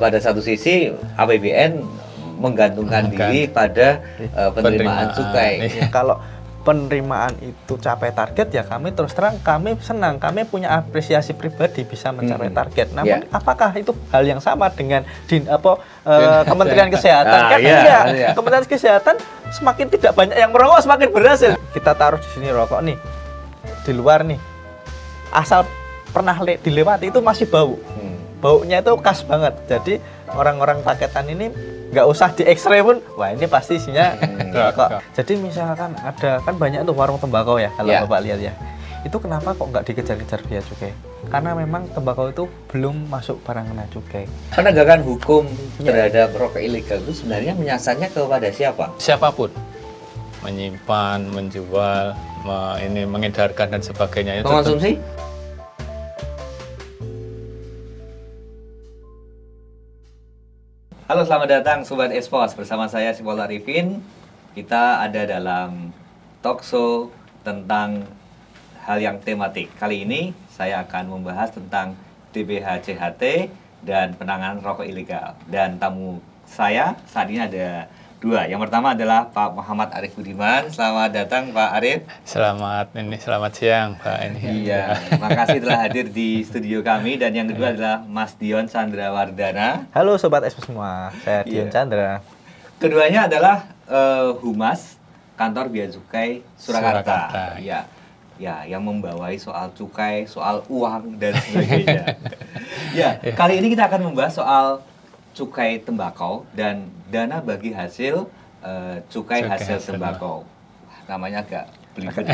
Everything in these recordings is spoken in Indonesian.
pada satu sisi APBN menggantungkan diri pada penerimaan cukai. Kalau penerimaan itu capai target, ya kami terus terang kami senang, kami punya apresiasi pribadi bisa mencapai target. Namun apakah itu hal yang sama dengan Kementerian Kesehatan? Kan enggak. Kementerian Kesehatan semakin tidak banyak yang merokok semakin berhasil. Kita taruh di sini rokok nih, di luar nih, asal pernah dilewati itu masih bau. Baunya itu khas banget. Jadi orang-orang paketan ini nggak usah di X-ray pun, wah ini pasti isinya rokok. Jadi misalkan ada, kan banyak tuh warung tembakau ya, kalau Bapak lihat ya. Itu kenapa kok nggak dikejar-kejar biaya cukai? Karena memang tembakau itu belum masuk barang kena cukai. Penegakan hukum terhadap rokok ilegal itu sebenarnya menyasarnya kepada siapa? Siapapun. Menyimpan, menjual, mengedarkan dan sebagainya. Itu mengkonsumsi? Halo, selamat datang Sobat Expos, bersama saya Sipol Arifin. Kita ada dalam talk show tentang hal yang tematik. Kali ini saya akan membahas tentang DBH-CHT dan penanganan rokok ilegal. Dan tamu saya saat ini ada dua. Yang pertama adalah Pak Muhammad Arif Budiman. Selamat datang Pak Arif. Selamat siang Pak. Iya, makasih telah hadir di studio kami. Dan yang kedua adalah Mas Dion Chandrawardana. Halo Sobat Expos semua, saya Dion Chandra. Keduanya adalah Humas Kantor Bea Cukai Surakarta. Iya. Ya, yang membawai soal cukai, soal uang dan sebagainya. Kali ini kita akan membahas soal cukai tembakau dan dana bagi hasil cukai hasil tembakau. Namanya agak belibet.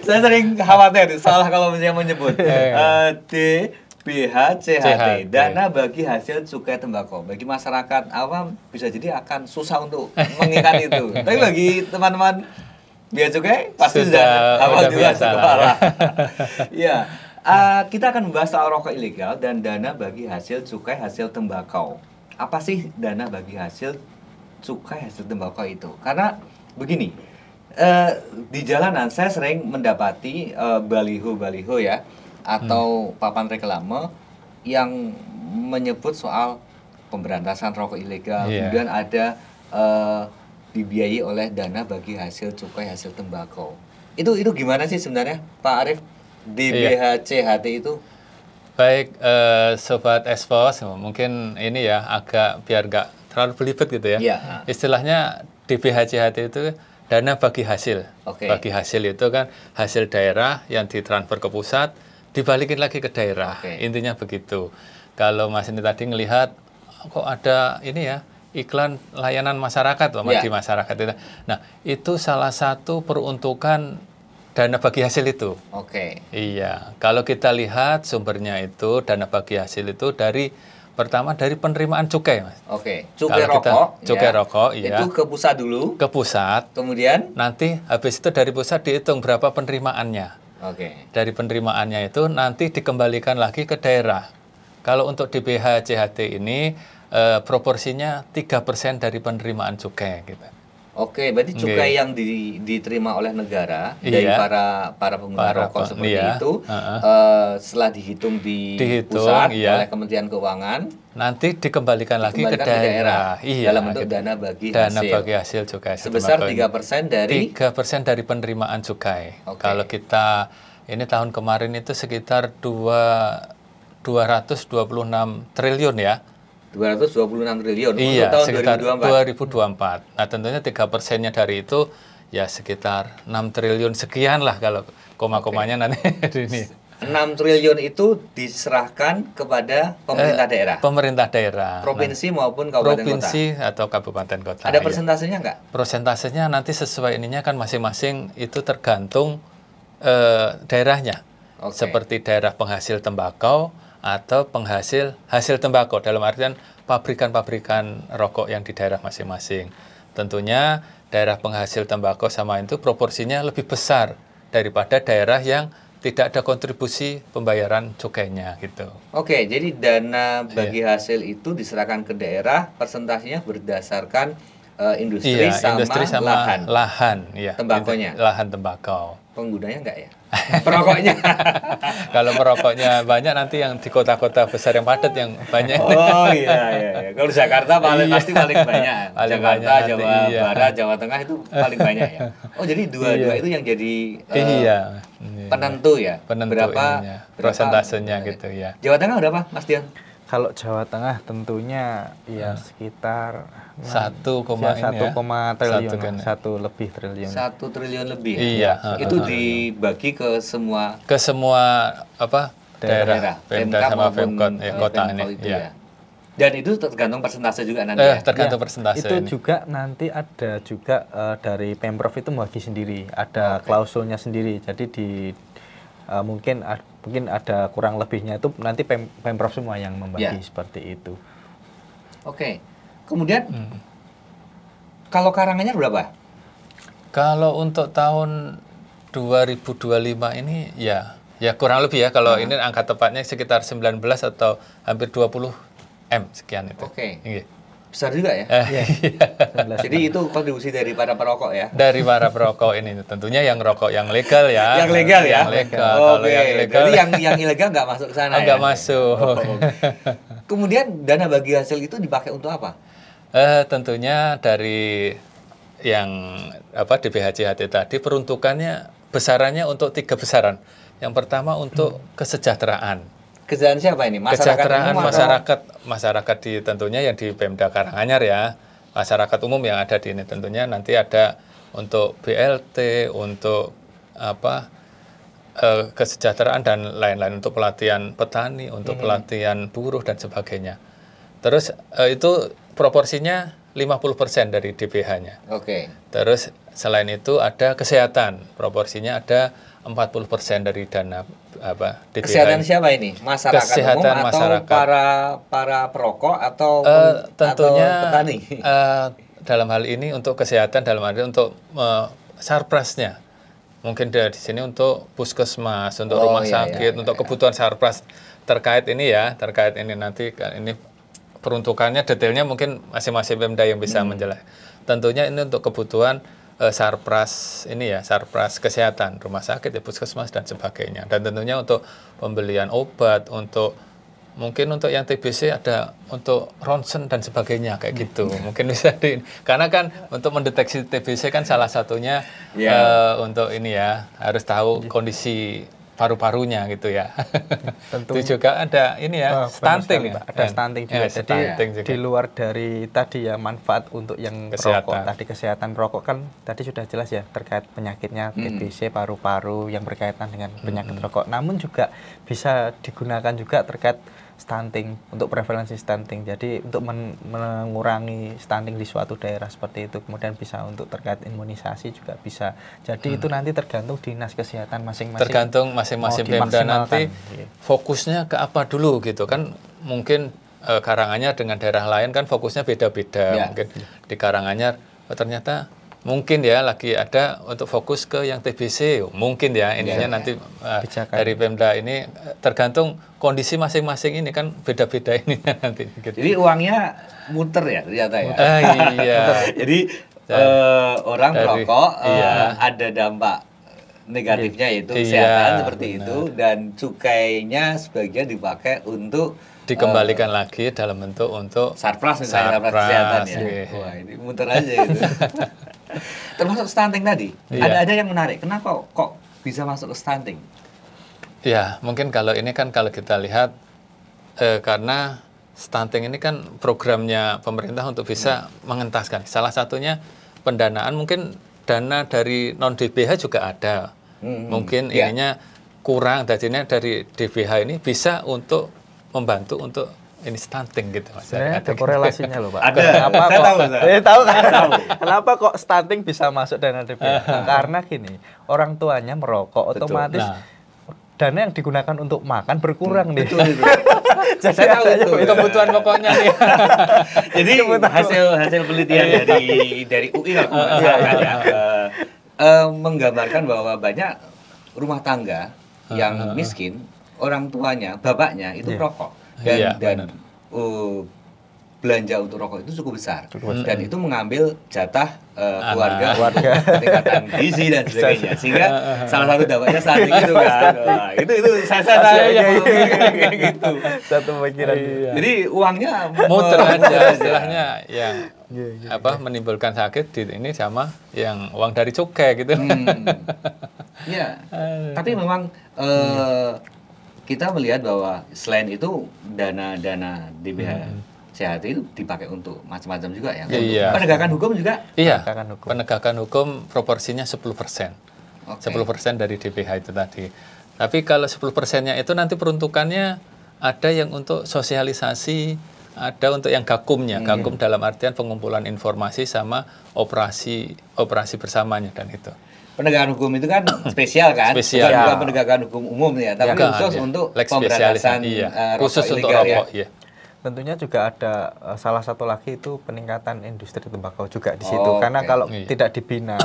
Saya sering khawatir salah kalau misalnya menyebut DBH-CHT, dana bagi hasil cukai tembakau. Bagi masyarakat awam bisa jadi akan susah untuk mengingat itu. Tapi bagi teman-teman bea cukai pasti sudah hafal juga kepala. Ya. Kita akan membahas soal rokok ilegal dan dana bagi hasil cukai hasil tembakau. Apa sih dana bagi hasil cukai hasil tembakau itu? Karena begini, di jalanan saya sering mendapati baliho-baliho ya, atau papan reklame yang menyebut soal pemberantasan rokok ilegal. Kemudian ada dibiayai oleh dana bagi hasil cukai hasil tembakau. Itu gimana sih sebenarnya Pak Arif? DBH-CHT itu? Baik, Sobat Expos, mungkin ini ya agak biar nggak terlalu belibet gitu ya. Istilahnya DBH-CHT itu dana bagi hasil. Bagi hasil itu kan hasil daerah yang ditransfer ke pusat, dibalikin lagi ke daerah. Intinya begitu. Kalau Mas ini tadi ngelihat kok ada ini ya, iklan layanan masyarakat di masyarakat itu. Nah, itu salah satu peruntukan dana bagi hasil itu. Iya, kalau kita lihat sumbernya itu dana bagi hasil itu pertama dari penerimaan cukai, Mas. Cukai rokok. Cukai rokok, iya. Itu ke pusat dulu. Ke pusat. Kemudian nanti habis itu dari pusat dihitung berapa penerimaannya. Dari penerimaannya itu nanti dikembalikan lagi ke daerah. Kalau untuk DBH-CHT ini proporsinya 3% dari penerimaan cukai gitu. Berarti cukai yang diterima oleh negara dari para pengguna rokok seperti itu, setelah dihitung di pusat oleh Kementerian Keuangan, nanti dikembalikan lagi ke daerah. Dalam bentuk dana bagi hasil cukai sebesar 3% dari 3% dari penerimaan cukai. Kalau kita ini tahun kemarin itu sekitar 226 triliun ya. 226 triliun untuk tahun sekitar 2024. Nah, tentunya 3%-nya dari itu ya sekitar 6 triliun sekian lah kalau koma-komanya nanti ini. 6 triliun itu diserahkan kepada pemerintah daerah. Pemerintah daerah. Provinsi maupun kabupaten provinsi kota. Atau kabupaten kota. Ada persentasenya nggak? Prosentasenya nanti sesuai ininya kan masing-masing itu tergantung daerahnya. Seperti daerah penghasil tembakau atau penghasil hasil tembakau, dalam artian pabrikan-pabrikan rokok yang di daerah masing-masing. Tentunya daerah penghasil tembakau sama itu proporsinya lebih besar daripada daerah yang tidak ada kontribusi pembayaran cukainya gitu. Jadi dana bagi hasil itu diserahkan ke daerah, persentasenya berdasarkan industri sama lahan tembakonya. Lahan tembakau. Penggunanya enggak ya? Perokoknya. Kalau perokoknya banyak nanti yang di kota-kota besar yang padat yang banyak. Oh iya. Kalau Jakarta pasti paling banyak. Jakarta, Jawa Barat, Jawa Tengah itu paling banyak ya. Oh jadi dua-dua itu yang jadi penentu ya? Berapa persentasenya gitu ya. Jawa Tengah berapa Mas Dian? Kalau Jawa Tengah tentunya ya sekitar 1 triliun. 1 triliun lebih. Iya. Itu dibagi ke semua daerah Pemda sama Pemkot kota ini. Ya. Dan itu tergantung persentase juga nanti. Tergantung persentase. Itu juga nanti ada juga dari Pemprov itu membagi sendiri, ada klausulnya sendiri. Jadi mungkin ada kurang lebihnya itu nanti Pemprov semua yang membagi seperti itu. Oke. Kemudian kalau Karanganyar berapa? Kalau untuk tahun 2025 ini ya kurang lebih ya. Kalau ini angka tepatnya sekitar 19 atau hampir 20 M sekian itu. Oke. Iya. Besar juga ya? Jadi itu kontribusi dari para perokok ya? Dari para perokok ini tentunya yang rokok yang legal ya. Yang legal ya? Yang legal. Kalau yang ilegal. Jadi yang ilegal nggak masuk ke sana nggak masuk. Kemudian dana bagi hasil itu dipakai untuk apa? Tentunya dari yang DBHJHT tadi peruntukannya besarannya untuk 3 besaran. Yang pertama untuk kesejahteraan. Kesejahteraan siapa ini? Kesejahteraan masyarakat di tentunya yang di Pemda Karanganyar ya. Masyarakat umum yang ada di ini tentunya nanti ada untuk BLT, untuk kesejahteraan dan lain-lain, untuk pelatihan petani, untuk pelatihan buruh dan sebagainya. Terus itu proporsinya 50% dari DBH-nya. Oke. Terus selain itu ada kesehatan, proporsinya ada 40% dari dana DBH. Kesehatan siapa ini? Masyarakat kesehatan umum atau masyarakat. para perokok atau tentunya atau petani? Dalam hal ini untuk kesehatan, dalam hal ini untuk sarprasnya. Mungkin di sini untuk puskesmas, untuk rumah sakit, untuk kebutuhan sarpras terkait ini nanti ini peruntukannya detailnya mungkin masing-masing Pemda yang bisa menjelaskan. Tentunya ini untuk kebutuhan sarpras sarpras kesehatan, rumah sakit, puskesmas dan sebagainya. Dan tentunya untuk pembelian obat, mungkin untuk yang TBC ada untuk ronsen dan sebagainya kayak gitu. Mungkin bisa karena kan untuk mendeteksi TBC kan salah satunya untuk ini ya harus tahu kondisi paru-parunya gitu ya. Tentu itu juga ada ini ya stunting ya. Ada stunting juga. Jadi di luar dari tadi ya manfaat untuk yang perokok tadi, kesehatan perokok kan tadi sudah jelas ya terkait penyakitnya TBC paru-paru yang berkaitan dengan penyakit rokok. Namun juga bisa digunakan juga terkait stunting, untuk prevalensi stunting. Jadi untuk mengurangi stunting di suatu daerah seperti itu, kemudian bisa untuk terkait imunisasi juga bisa. Jadi itu nanti tergantung dinas kesehatan masing-masing. Tergantung masing-masing Pemda nanti fokusnya ke apa dulu gitu kan. Mungkin Karanganyar dengan daerah lain kan fokusnya beda-beda. Mungkin di Karanganyar ternyata mungkin ya lagi ada untuk fokus ke yang TBC, mungkin ya ininya nanti dari Pemda ini tergantung kondisi masing-masing ini kan beda-beda ini nanti. Gitu. Jadi uangnya muter ya ternyata ya. Iya. Jadi orang merokok ada dampak negatifnya yaitu kesehatan seperti itu, dan cukainya sebagian dipakai untuk dikembalikan lagi dalam bentuk untuk sarpras misalnya, sarpras kesehatan ya. Wah ini muter aja gitu. Termasuk stunting tadi, ada yang menarik. Kenapa kok bisa masuk ke stunting? Ya, mungkin kalau ini kan kalau kita lihat karena stunting ini kan programnya pemerintah untuk bisa mengentaskan. Salah satunya pendanaan, mungkin dana dari non DBH juga ada. Mungkin ininya kurang, jadinya dari DBH ini bisa untuk membantu untuk ini stunting gitu Mas. Sebenarnya ada korelasinya loh Pak. Ada. Tahu kan? Kenapa kok stunting bisa masuk dana DBH? Karena gini, orang tuanya merokok, otomatis dana yang digunakan untuk makan berkurang nih. Jadi saya tahu itu kebutuhan pokoknya nih. Jadi hasil penelitian dari UI menggambarkan bahwa banyak rumah tangga yang miskin, orang tuanya, bapaknya itu perokok. Dan belanja untuk rokok itu cukup besar. Dan itu mengambil jatah keluarga tingkatan gizi dan sebagainya, sehingga salah satu dampaknya stunting itu kan. Itu saya gitu. Satu pikiran. Jadi uangnya muter aja istilahnya yang menimbulkan sakit di ini sama yang uang dari cukai gitu. Ya, tapi memang kita melihat bahwa selain itu dana DBH CHT itu dipakai untuk macam-macam juga ya. Iya. Penegakan hukum juga? Iya. Penegakan hukum proporsinya 10%. 10% dari DBH itu tadi. Tapi kalau 10%-nya itu nanti peruntukannya ada yang untuk sosialisasi, ada untuk yang gakumnya. Gakum dalam artian pengumpulan informasi sama operasi bersamanya dan itu. Penegakan hukum itu kan spesial kan? Spesial. Bukan penegakan hukum umum ya, tapi khusus untuk pemberantasan khusus untuk rokok ya. Tentunya juga ada salah satu lagi itu peningkatan industri tembakau juga di situ. Karena kalau tidak dibina,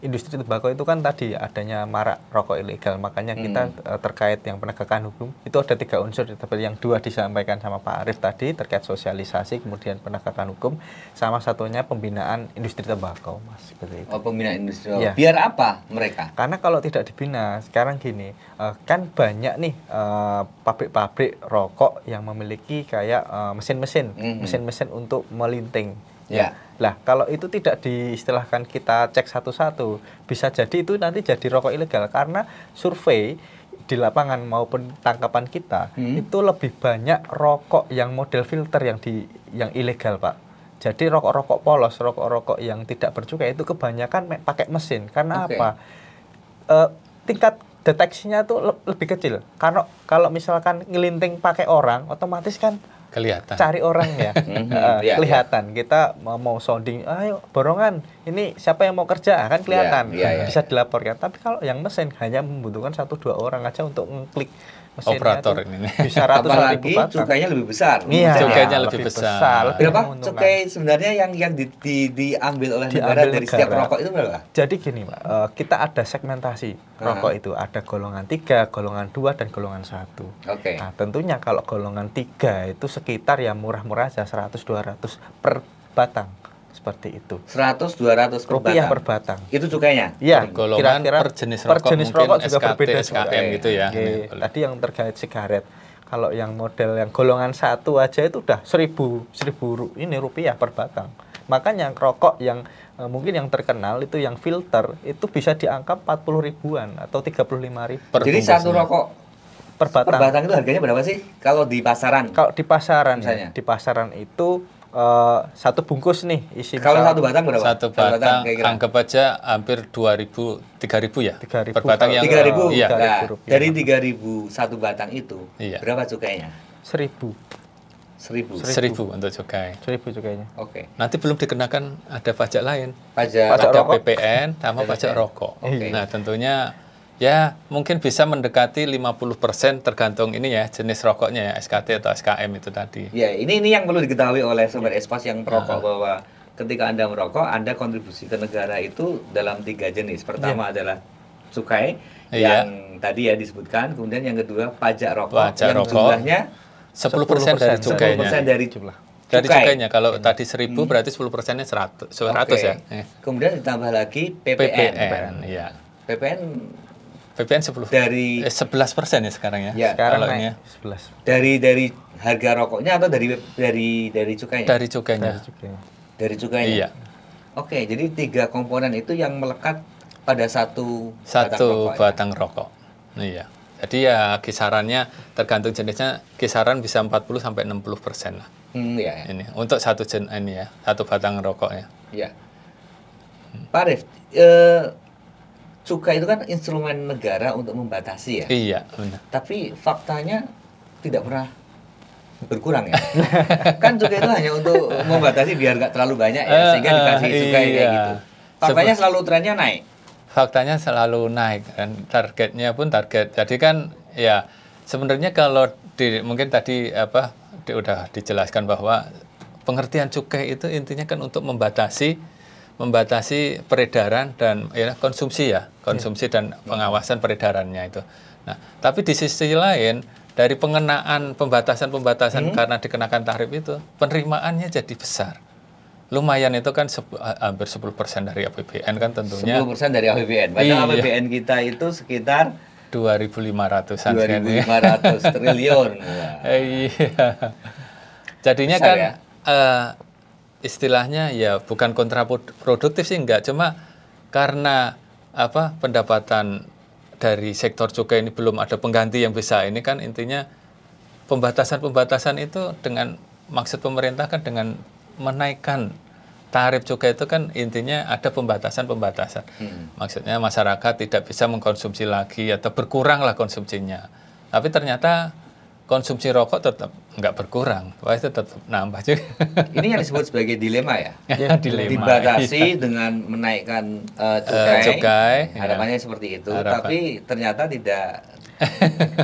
industri tembakau itu kan tadi adanya marak rokok ilegal. Makanya kita terkait yang penegakan hukum, itu ada 3 unsur. Yang 2 disampaikan sama Pak Arief tadi, terkait sosialisasi, kemudian penegakan hukum, sama satunya pembinaan industri tembakau, Mas. Seperti itu. Pembinaan industri tembakau. Ya. Biar apa mereka? Karena kalau tidak dibina, sekarang gini, kan banyak nih pabrik-pabrik rokok yang memiliki kayak mesin-mesin untuk melinting. Ya. Lah, kalau itu tidak diistilahkan kita cek satu-satu, bisa jadi itu nanti jadi rokok ilegal karena survei di lapangan maupun tangkapan kita itu lebih banyak rokok yang model filter yang ilegal, Pak. Jadi rokok-rokok polos, rokok-rokok yang tidak bercukai itu kebanyakan pakai mesin. Karena apa? Tingkat deteksinya tuh lebih kecil. Karena kalau misalkan ngelinting pakai orang, otomatis kan kelihatan. Cari orangnya, kelihatan. Kita mau sounding, ayo borongan, ini siapa yang mau kerja, kan kelihatan, bisa dilaporkan. Tapi kalau yang mesin hanya membutuhkan 1-2 orang aja untuk ngeklik mesinnya. Operator ini. Bisa ratusan ribu batang. Cukainya lebih besar. Iya, cukainya lebih besar. Berapa cukai sebenarnya yang diambil oleh negara dari setiap rokok itu berapa? Jadi gini, Pak, kita ada segmentasi rokok itu, ada golongan 3, golongan 2, dan golongan 1. Nah, tentunya kalau golongan 3 itu sekitar ya murah-murah aja 100-200 per batang. Seperti itu. 100-200 rupiah per batang. Itu cukainya? Iya. Kira-kira per jenis rokok juga berbeda. SKM gitu ya. Tadi yang terkait sigaret. Kalau yang model yang golongan 1 aja itu udah 1.000 rupiah per batang. Makanya rokok yang mungkin yang terkenal itu yang filter itu bisa diangkat 40 ribuan atau 35 ribu. Jadi satu rokok per batang itu harganya berapa sih? Kalau di pasaran? Kalau di pasaran misalnya. Di pasaran itu satu bungkus nih isi. Kalau satu batang berapa? Satu batang anggap aja hampir 2.000, 3.000 ya. 3.000 per batang yang 3.000. Iya. Nah, dari 3.000 satu batang itu berapa cukainya? 1.000 untuk cukai. 1.000 cukainya. Nanti belum dikenakan ada pajak lain. Pajak rokok. PPN sama pajak rokok. Nah, tentunya ya mungkin bisa mendekati 50% tergantung ini ya jenis rokoknya ya, SKT atau SKM itu tadi. Ya, ini yang perlu diketahui oleh Sobat Espas yang perokok bahwa ketika Anda merokok, Anda kontribusi ke negara itu dalam 3 jenis. Pertama adalah cukai yang tadi ya disebutkan, kemudian yang kedua pajak rokok yang jumlahnya 10% dari cukainya. 10% dari dari cukainya. Kalau tadi 1.000 berarti 10%-nya 100 ya. Kemudian ditambah lagi PPN. Iya. PPN 10 dari 11% ya sekarang ya. Sekarang naik 11. Dari harga rokoknya atau dari cukainya? Dari cukainya. Dari cukainya. Iya. Jadi 3 komponen itu yang melekat pada satu batang rokok. Iya. Jadi ya kisarannya tergantung jenisnya, kisaran bisa 40-60% lah. Ini untuk satu batang rokok ya. Iya. Pak Arief, cukai itu kan instrumen negara untuk membatasi ya. Iya, benar. Tapi faktanya tidak pernah berkurang ya. Kan cukai itu hanya untuk membatasi biar nggak terlalu banyak ya, sehingga dikasih cukai kayak gitu. Faktanya selalu trennya naik. Faktanya selalu naik dan targetnya pun target. Jadi kan ya sebenarnya kalau mungkin tadi udah dijelaskan bahwa pengertian cukai itu intinya kan untuk membatasi peredaran dan konsumsi dan pengawasan peredarannya itu. Nah, tapi di sisi lain dari pengenaan pembatasan karena dikenakan tarif itu, penerimaannya jadi besar. Lumayan itu kan hampir 10% dari APBN kan tentunya. 10% dari APBN. Padahal APBN kita itu sekitar 2.500-an. 2.500 triliun. Iya. Jadinya besar, kan ya? Istilahnya ya bukan kontraproduktif sih, enggak, cuma karena pendapatan dari sektor cukai ini belum ada pengganti yang bisa. Ini kan intinya pembatasan itu dengan maksud pemerintah kan dengan menaikkan tarif cukai itu kan intinya ada pembatasan. Maksudnya masyarakat tidak bisa mengkonsumsi lagi atau berkuranglah konsumsinya. Tapi ternyata konsumsi rokok tetap nggak berkurang, wah itu tetap nambah juga. Ini yang disebut sebagai dilema ya? Dilema. Dibatasi dengan menaikkan cukai, harapannya seperti itu, tapi ternyata tidak.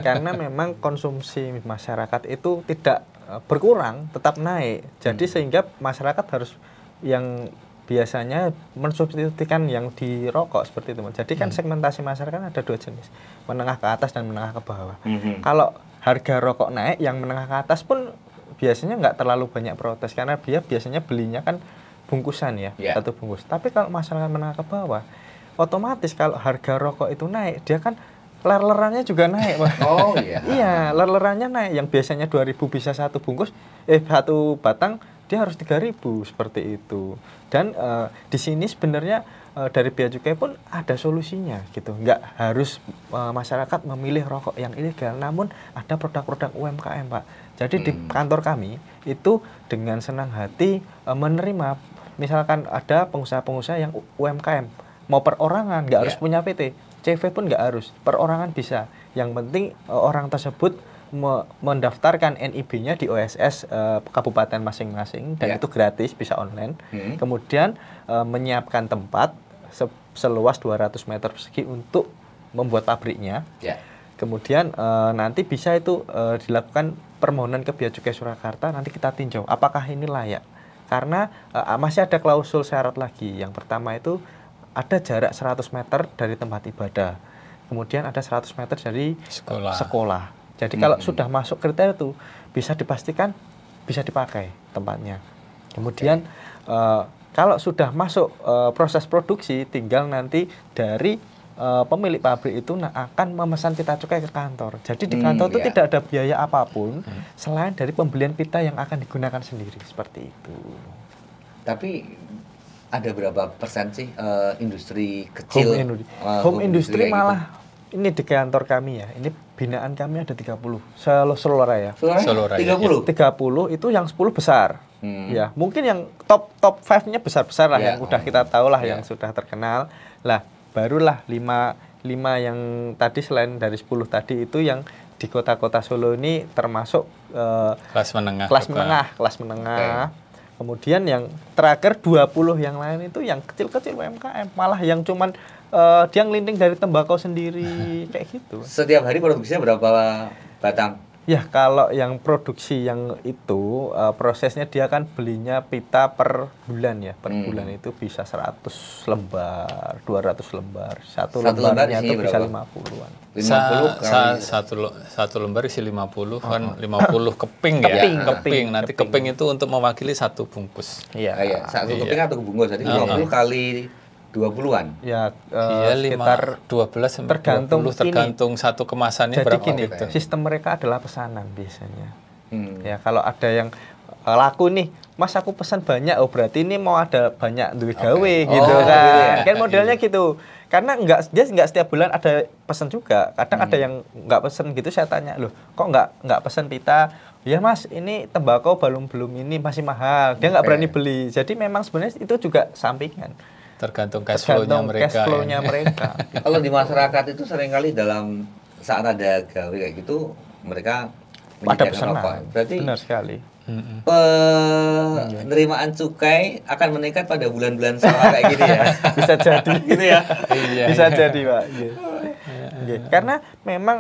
Karena memang konsumsi masyarakat itu tidak berkurang, tetap naik. Jadi sehingga masyarakat harus yang biasanya mensubstitusikan yang di rokok seperti itu. Jadi kan segmentasi masyarakat ada 2 jenis, menengah ke atas dan menengah ke bawah. Kalau harga rokok naik, yang menengah ke atas pun biasanya nggak terlalu banyak protes karena dia biasanya belinya kan bungkusan ya, satu bungkus. Tapi kalau masyarakat menengah ke bawah, otomatis kalau harga rokok itu naik, dia kan ler-lerannya juga naik. Oh iya. Iya, ler-lerannya naik. Yang biasanya 2.000 bisa satu bungkus, satu batang, dia harus 3.000 seperti itu. Dan di sini sebenarnya dari Bea Cukai pun ada solusinya gitu. Nggak harus masyarakat memilih rokok yang ilegal, namun ada produk-produk UMKM, Pak. Jadi di kantor kami itu dengan senang hati menerima, misalkan ada pengusaha-pengusaha yang UMKM, mau perorangan, nggak harus punya PT. CV pun nggak harus, perorangan bisa. Yang penting orang tersebut mendaftarkan NIB-nya di OSS kabupaten masing-masing dan itu gratis, bisa online. Kemudian menyiapkan tempat seluas 200 meter persegi untuk membuat pabriknya. Kemudian nanti bisa itu dilakukan permohonan ke Bea Cukai Surakarta, nanti kita tinjau apakah ini layak. Karena masih ada klausul syarat lagi. Yang pertama itu ada jarak 100 meter dari tempat ibadah. Kemudian ada 100 meter dari sekolah. Jadi kalau sudah masuk kriteria itu bisa dipastikan bisa dipakai tempatnya. Kemudian kalau sudah masuk proses produksi, tinggal nanti dari pemilik pabrik itu akan memesan pita cukai ke kantor. Jadi di kantor itu tidak ada biaya apapun selain dari pembelian pita yang akan digunakan sendiri, seperti itu. Tapi ada berapa persen sih industri kecil? Home industry malah gitu? Ini di kantor kami ya, ini binaan kami ada 30 Solo Raya. 30 itu yang 10 besar. Ya, mungkin yang top 5-nya besar-besar lah yang udah kita tahu lah yang sudah terkenal. Lah, barulah 5 yang tadi selain dari 10 tadi itu yang di kota-kota Solo ini termasuk kelas menengah. Kemudian yang terakhir 20 yang lain itu yang kecil-kecil UMKM, malah yang cuman dia ngelinting dari tembakau sendiri kayak gitu. Setiap hari produksinya berapa batang? Ya, kalau yang produksi yang itu prosesnya dia kan belinya pita per bulan ya. Per bulan itu bisa 100 lembar, 200 lembar. Satu lembarnya itu bisa 50-an. 50 satu lembar isi 50 kan 50 keping ya. Keping. Nanti keping itu untuk mewakili satu bungkus. Iya. Satu keping atau bungkus. Jadi 50 kali 20-an. Ya, sekitar 12 sampai 20 tergantung satu kemasannya. Jadi berapa gini, gitu. Sistem mereka adalah pesanan biasanya. Ya, kalau ada yang laku nih, Mas aku pesan banyak, oh berarti ini mau ada banyak duit gawe gitu kan. Kan modelnya gitu. Karena dia nggak setiap bulan ada pesan juga. Kadang ada yang nggak pesan gitu, saya tanya, loh kok nggak pesan pita? Ya Mas, ini tembakau belum ini masih mahal. Dia nggak berani beli. Jadi memang sebenarnya itu juga sampingan. Tergantung cash flow-nya mereka. Kalau di masyarakat itu seringkali dalam saat ada gawe kayak gitu, mereka ada pesanan. Berarti benar sekali. Penerimaan cukai akan meningkat pada bulan-bulan sawah kayak gini ya. Bisa jadi gitu ya. Bisa jadi, Pak. Karena memang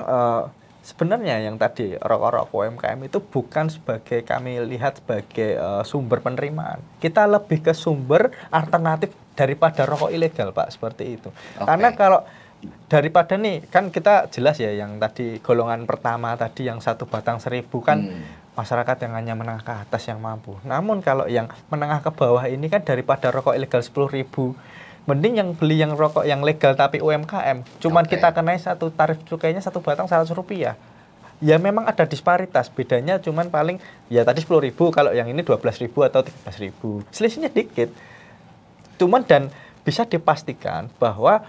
sebenarnya yang tadi rokok-rokok UMKM itu bukan sebagai kami lihat sebagai sumber penerimaan. Kita lebih ke sumber alternatif daripada rokok ilegal, Pak, seperti itu. Karena kalau daripada nih kan kita jelas ya yang tadi golongan pertama tadi yang 1 batang 1.000 kan masyarakat yang hanya menengah ke atas yang mampu. Namun kalau yang menengah ke bawah ini kan daripada rokok ilegal 10.000, mending yang beli yang rokok yang legal tapi UMKM. Cuman kita kenai satu tarif cukainya 1 batang Rp100. Ya memang ada disparitas, bedanya cuman paling ya tadi 10.000, kalau yang ini 12.000 atau 13.000. Selisihnya dikit. Cuman dan bisa dipastikan bahwa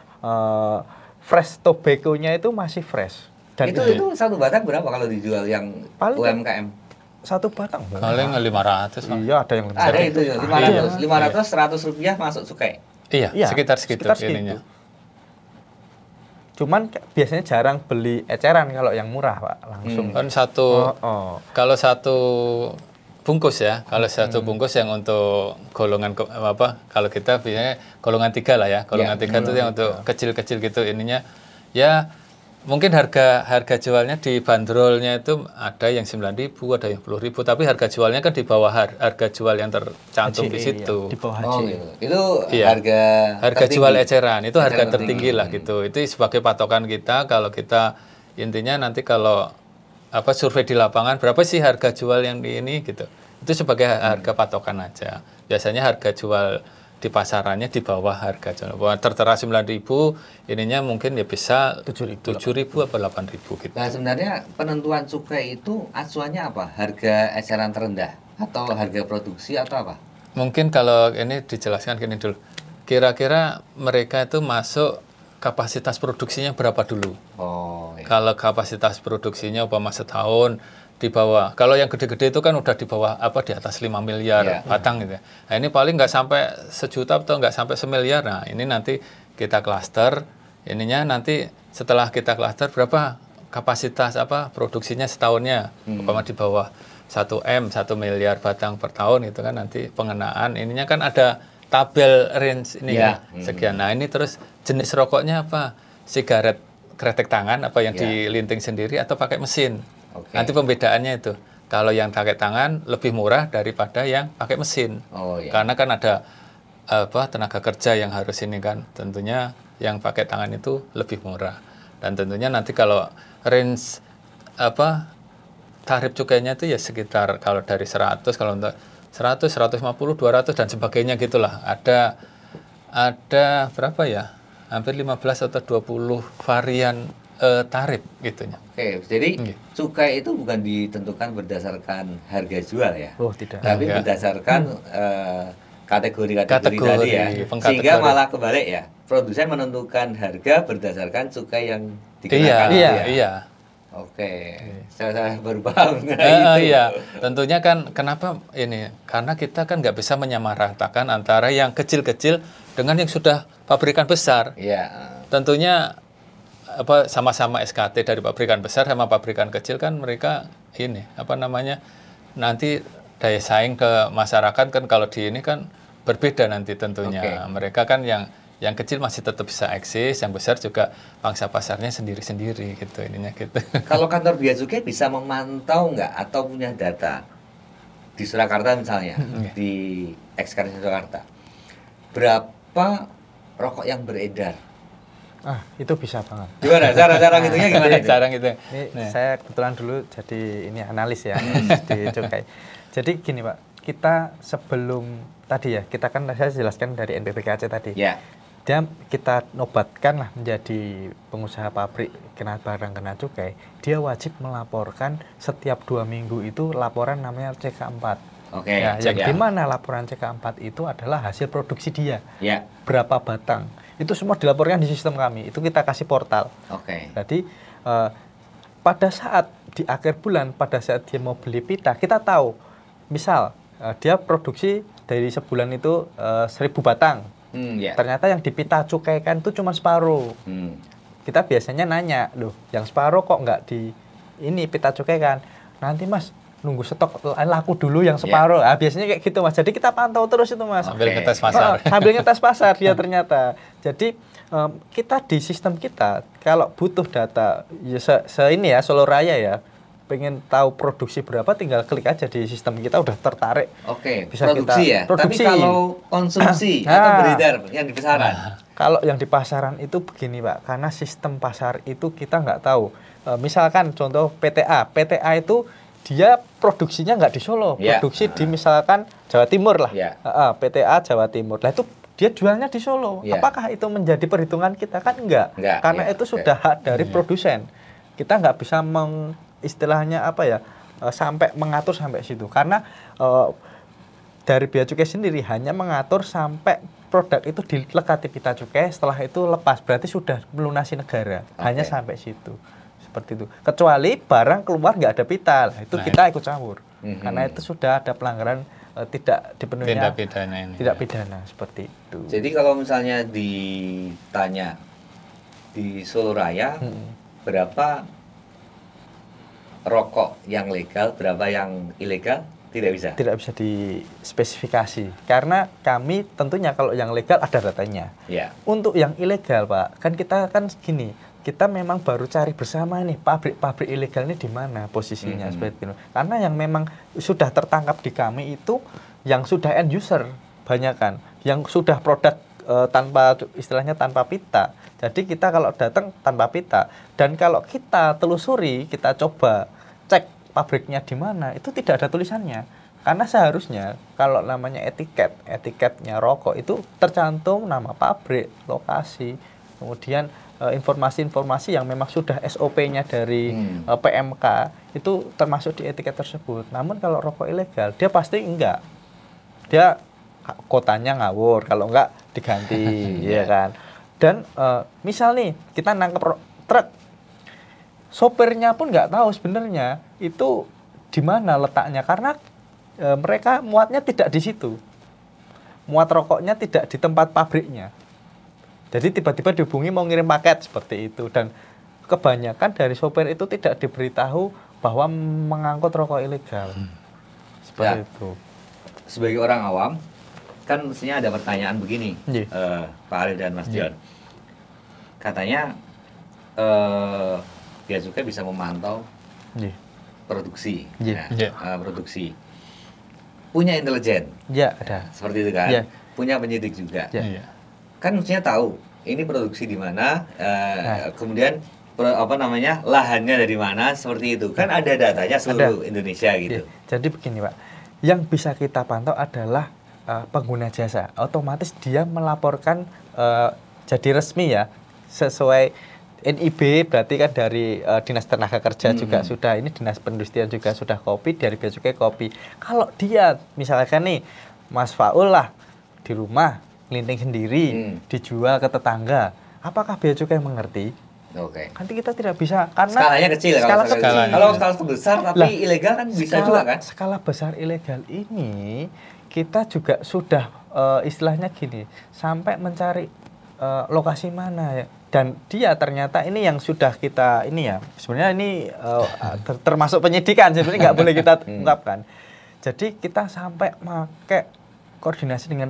fresh tobacco-nya itu masih fresh. Dan itu 1 batang berapa kalau dijual yang paling UMKM? 1 batang paling 500. Iya, ada yang 500. Ada itu ya, 500 Rp100 masuk cukai. Iya, sekitar ininya. Cuman biasanya jarang beli eceran kalau yang murah, Pak, langsung. Kan kalau 1 bungkus ya, kalau 1 bungkus yang untuk golongan kalau kita biasanya golongan 3 lah ya, golongan 3 itu yang untuk kecil-kecil gitu ininya, ya mungkin harga jualnya di bandrolnya itu ada yang 9.000, ada yang 10.000, tapi harga jualnya kan di bawah harga jual yang tercantum di situ. Di bawah itu harga jual eceran itu harga tertinggi lah gitu. Itu sebagai patokan kita kalau kita intinya nanti kalau survei di lapangan berapa sih harga jual yang di ini gitu. Itu sebagai harga patokan aja. Biasanya harga jual di pasarannya di bawah harga jual. Tertera 9.000, ininya mungkin ya bisa 7.000 atau 8.000 gitu. Nah, sebenarnya penentuan cukai itu acuannya apa? Harga eceran terendah atau harga produksi atau apa? Mungkin kalau ini dijelaskan gini dulu. Kira-kira mereka itu masuk kapasitas produksinya berapa dulu? Kalau kapasitas produksinya umpama setahun di bawah. Kalau yang gede-gede itu kan udah di bawah di atas 5 miliar batang gitu. Nah, ini paling nggak sampai 1 juta atau nggak sampai 1 miliar. Nah, ini nanti kita klaster. Ininya nanti setelah kita klaster berapa kapasitas produksinya setahunnya. Umpama di bawah 1 miliar batang per tahun itu kan nanti pengenaan. Ininya kan ada tabel range ini sekian. Nah, ini terus jenis rokoknya apa? Sigaret kretek tangan yang dilinting sendiri atau pakai mesin. Nanti pembedaannya itu. Kalau yang pakai tangan lebih murah daripada yang pakai mesin. Karena kan ada tenaga kerja yang harus ini kan. Tentunya yang pakai tangan itu lebih murah. Dan tentunya nanti kalau range tarif cukainya itu ya sekitar kalau dari 100, kalau untuk 100, 150, 200 dan sebagainya gitulah. Ada berapa ya? Hampir 15 atau 20 varian tarif gitunya. Oke, jadi cukai itu bukan ditentukan berdasarkan harga jual ya? Tidak. Tapi berdasarkan kategori-kategori tadi ya. Sehingga malah kebalik ya. Produsen menentukan harga berdasarkan cukai yang dikenakan. Iya. Oke, saya baru paham. Iya, tentunya kan kenapa ini? Karena kita kan nggak bisa menyamaratakan antara yang kecil-kecil dengan yang sudah pabrikan besar. Iya. Tentunya sama-sama SKT dari pabrikan besar sama pabrikan kecil kan mereka ini nanti daya saing ke masyarakat kan kalau di ini kan berbeda nanti tentunya. Mereka kan yang kecil masih tetap bisa eksis, yang besar juga pangsa pasarnya sendiri-sendiri gitu ininya gitu. Kalau kantor Bea Cukai bisa memantau nggak atau punya data di Surakarta misalnya, di Ekskarsi Surakarta, berapa rokok yang beredar? Itu bisa banget. Gimana cara ngitungnya gimana? Cara gitu. Ini saya kebetulan dulu jadi analis ya di Cukai. Jadi gini Pak, kita sebelum tadi ya, kita kan saya jelaskan dari NPPKC tadi. Ya. Dia kita nobatkan lah menjadi pengusaha pabrik kena cukai. Dia wajib melaporkan setiap 2 minggu itu laporan namanya CK4. Yang dimana laporan CK4 itu adalah hasil produksi dia. Berapa batang. Itu semua dilaporkan di sistem kami. Itu kita kasih portal. Jadi pada saat di akhir bulan, pada saat dia mau beli pita, kita tahu. Misal dia produksi dari sebulan itu 1.000 batang. Ternyata yang dipita cukaikan itu cuma separuh. Kita biasanya nanya, loh, yang separuh kok nggak di ini pita cukaikan? Nanti Mas nunggu stok laku dulu yang separuh. Biasanya kayak gitu Mas. Jadi kita pantau terus itu Mas. Sambil ngetes pasar. Sambil ngetes pasar dia ternyata. Jadi kita di sistem kita kalau butuh data ya ini ya Solo Raya ya. Pengen tahu produksi berapa tinggal klik aja di sistem kita udah tertarik. Bisa produksi kita, ya. Produksi. Tapi kalau konsumsi atau beredar yang di pasaran Kalau yang di pasaran itu begini Pak, karena sistem pasar itu kita nggak tahu. Misalkan contoh PTA itu dia produksinya nggak di Solo, produksi di misalkan Jawa Timur lah, PTA Jawa Timur. Lah itu dia jualnya di Solo. Apakah itu menjadi perhitungan kita? Kan enggak. Karena itu sudah hak dari produsen. Kita nggak bisa istilahnya apa ya, sampai mengatur sampai situ. Karena dari Bea Cukai sendiri hanya mengatur sampai produk itu dilekati pita cukai, setelah itu lepas, berarti sudah melunasi negara. Hanya sampai situ. Seperti itu. Kecuali barang keluar nggak ada pita, itu kita ikut campur. Karena itu sudah ada pelanggaran tidak dipenuhinya tidak pidana seperti itu. Jadi kalau misalnya ditanya di Solo Raya berapa rokok yang legal, berapa yang ilegal? Tidak bisa dispesifikasi karena kami tentunya kalau yang legal ada datanya. Untuk yang ilegal Pak, kan kita kan gini, kita memang baru cari bersama nih pabrik-pabrik ilegal ini di mana posisinya seperti itu. Karena yang memang sudah tertangkap di kami itu yang sudah end user banyak kan, yang sudah produk tanpa istilahnya tanpa pita. Jadi kita kalau datang tanpa pita dan kalau kita telusuri, kita coba cek pabriknya di mana, itu tidak ada tulisannya. Karena seharusnya kalau namanya etiketnya rokok itu tercantum nama pabrik, lokasi, kemudian informasi-informasi yang memang sudah SOP-nya dari PMK itu termasuk di etiket tersebut. Namun kalau rokok ilegal dia pasti enggak. Dia kotanya ngawur, kalau enggak diganti, ya kan. Dan misal nih kita nangkep truk, sopirnya pun nggak tahu sebenarnya itu di mana letaknya karena mereka muatnya tidak di situ, muat rokoknya tidak di tempat pabriknya. Jadi tiba-tiba dihubungi mau ngirim paket seperti itu dan kebanyakan dari sopir itu tidak diberitahu bahwa mengangkut rokok ilegal. Seperti itu. Sebagai orang awam kan mestinya ada pertanyaan begini, Pak Ali dan Mas Dion. Katanya Bea Cukai bisa memantau produksi, produksi. Punya intelijen, ada. Seperti itu kan. Punya penyidik juga. Kan mestinya tahu ini produksi di mana, kemudian lahannya dari mana, seperti itu. Kan ada datanya seluruh Indonesia gitu. Jadi begini Pak, yang bisa kita pantau adalah pengguna jasa. Otomatis dia melaporkan jadi resmi ya, sesuai NIB berarti kan dari Dinas Tenaga Kerja juga sudah, ini Dinas Perindustrian juga sudah kopi, dari Bea Cukai kopi. Kalau dia misalkan nih Mas Faul lah di rumah ngelinting sendiri, dijual ke tetangga, apakah Bea Cukai mengerti? Nanti kita tidak bisa karena skalanya kecil. Kalau skala besar tapi ilegal kan bisa juga kan? Skala besar ilegal ini kita juga sudah istilahnya gini, sampai mencari lokasi mana ya. Dan dia ternyata ini yang sudah kita ini ya, sebenarnya ini termasuk penyidikan, sebenarnya nggak boleh kita ungkapkan. Jadi kita sampai pakai koordinasi dengan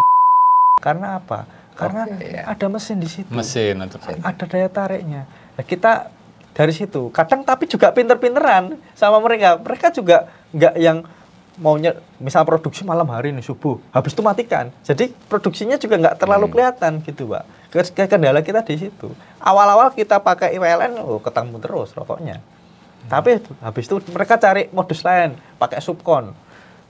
karena apa? Karena ada mesin di situ. Ada daya tariknya. Nah, kita dari situ kadang tapi juga pinter-pinteran sama mereka. Mereka juga nggak yang maunya misal produksi malam hari nih subuh, habis itu matikan. Jadi produksinya juga nggak terlalu kelihatan gitu Pak. Kendala kita di situ. Awal-awal kita pakai IWLN, ketemu terus rokoknya. Tapi habis itu mereka cari modus lain, pakai subkon.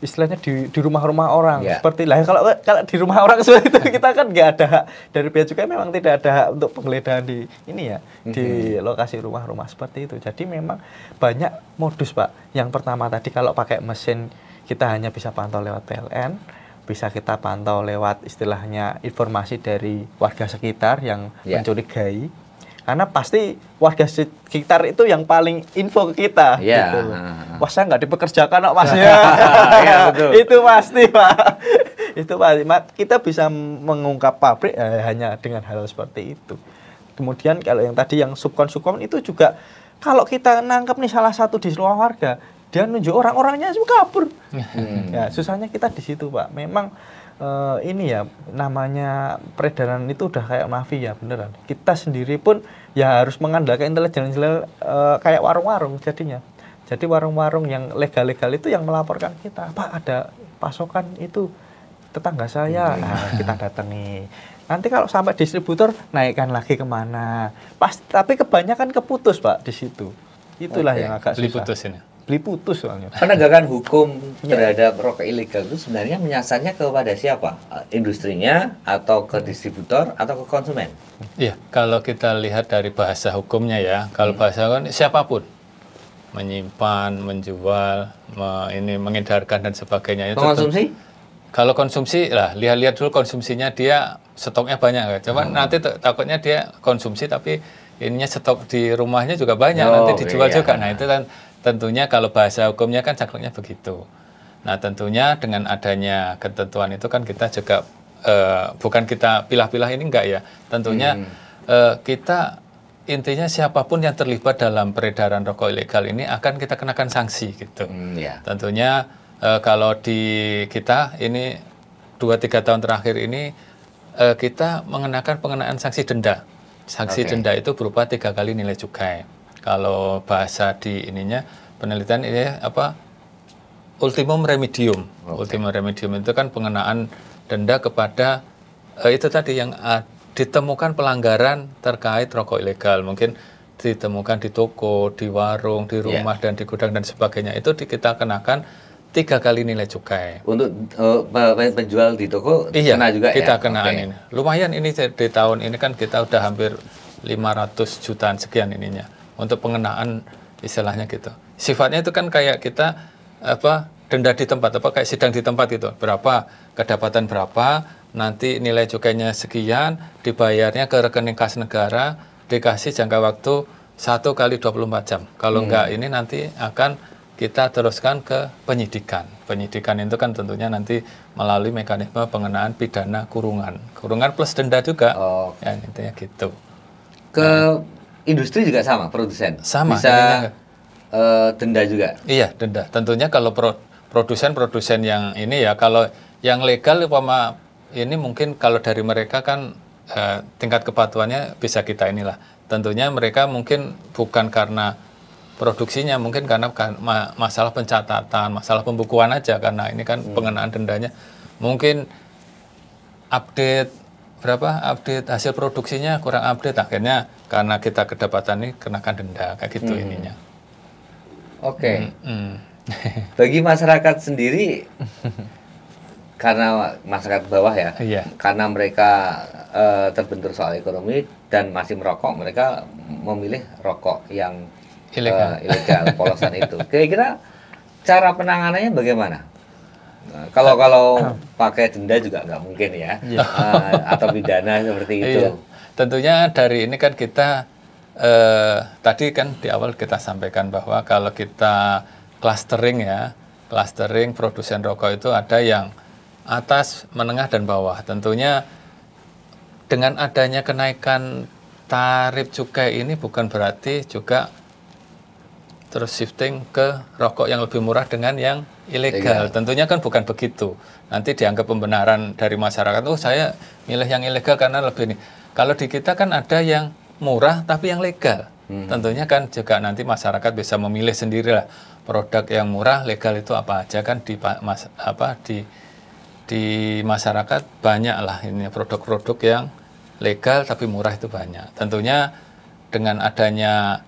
Istilahnya di rumah-rumah orang seperti lah. Kalau di rumah orang seperti itu kita kan nggak ada hak dari Bea Cukai, memang tidak ada hak untuk penggeledahan di ini ya, di lokasi rumah-rumah seperti itu. Jadi memang banyak modus Pak. Yang pertama tadi kalau pakai mesin kita hanya bisa pantau lewat PLN, bisa kita pantau lewat istilahnya informasi dari warga sekitar yang mencurigai. Karena pasti warga sekitar itu yang paling info ke kita. Gitu. Wah, saya nggak dipekerjakan kok Mas. Itu pasti Pak. Itu pasti. Kita bisa mengungkap pabrik hanya dengan hal seperti itu. Kemudian kalau yang tadi yang subkon itu juga kalau kita nangkep nih salah satu di seluruh warga, dia nunjuk orang-orangnya juga kabur. Ya, susahnya kita di situ Pak. Memang ini ya namanya peredaran itu udah kayak mafia beneran. Kita sendiri pun ya harus mengandalkan intelijen kayak warung-warung jadinya. Jadi warung-warung yang legal-legal itu yang melaporkan kita, Pak ada pasokan itu tetangga saya, nah, kita datangi. Nanti kalau sampai distributor naikkan lagi kemana? Tapi kebanyakan keputus Pak di situ. Itulah yang agak susah. Beli putus ini. Beli putus soalnya. Penegakan hukum terhadap rokok ilegal itu sebenarnya menyasarnya kepada siapa? Industrinya atau ke distributor atau ke konsumen? Iya, kalau kita lihat dari bahasa hukumnya ya, kalau bahasa hukum siapapun menyimpan, menjual, mengedarkan dan sebagainya itu. Mengkonsumsi? Kalau konsumsi lah, lihat-lihat dulu konsumsinya dia stoknya banyak, cuman nanti takutnya dia konsumsi tapi ininya stok di rumahnya juga banyak, nanti dijual juga. Nah itu kan tentunya kalau bahasa hukumnya kan sakleknya begitu. Nah tentunya dengan adanya ketentuan itu kan kita juga bukan kita pilah-pilah ini enggak ya. Tentunya kita intinya siapapun yang terlibat dalam peredaran rokok ilegal ini akan kita kenakan sanksi gitu. Tentunya kalau di kita ini 2-3 tahun terakhir ini kita pengenaan sanksi denda. Sanksi denda itu berupa 3 kali nilai cukai. Kalau bahasa di ininya penelitian ini ultimum remedium. Ultimum remedium itu kan pengenaan denda kepada itu tadi yang ditemukan pelanggaran terkait rokok ilegal. Mungkin ditemukan di toko, di warung, di rumah dan di gudang dan sebagainya. Itu kita kenakan 3 kali nilai cukai. Untuk penjual di toko kena juga kita kenaan ini. Lumayan ini di tahun ini kan kita udah hampir 500 jutaan sekian ininya untuk pengenaan istilahnya gitu. Sifatnya itu kan kayak kita denda di tempat kayak sidang di tempat gitu. Berapa kedapatan berapa, nanti nilai cukainya sekian, dibayarnya ke rekening kas negara, dikasih jangka waktu 1 kali 24 jam. Kalau enggak ini nanti akan kita teruskan ke penyidikan. Penyidikan itu kan tentunya nanti melalui mekanisme pengenaan pidana kurungan. Kurungan plus denda juga. Ya, intinya gitu. Ke industri juga sama, produsen? Sama. Bisa denda juga? Iya, denda. Tentunya kalau produsen yang ini ya, kalau yang legal umpama ini mungkin kalau dari mereka kan tingkat kepatuhannya bisa kita inilah. Tentunya mereka mungkin bukan karena produksinya, mungkin karena masalah pencatatan, masalah pembukuan aja, karena ini kan pengenaan dendanya mungkin update hasil produksinya kurang update, akhirnya karena kita kedapatan ini kenakan denda kayak gitu ininya. Bagi masyarakat sendiri karena masyarakat bawah ya, karena mereka terbentur soal ekonomi dan masih merokok, mereka memilih rokok yang ilegal polosan itu. Kira-kira cara penanganannya bagaimana? Kalau pakai denda juga nggak mungkin ya, atau pidana seperti itu. Tentunya dari ini kan kita tadi kan di awal kita sampaikan bahwa kalau kita clustering produsen rokok itu ada yang atas, menengah dan bawah. Tentunya dengan adanya kenaikan tarif cukai ini bukan berarti juga terus shifting ke rokok yang lebih murah dengan yang ilegal. Tentunya kan bukan begitu. Nanti dianggap pembenaran dari masyarakat, saya milih yang ilegal karena lebih ini. Kalau di kita kan ada yang murah tapi yang legal. Tentunya kan juga nanti masyarakat bisa memilih sendirilah produk yang murah, legal itu apa aja kan di masyarakat banyak lah ini produk-produk yang legal tapi murah itu banyak. Tentunya dengan adanya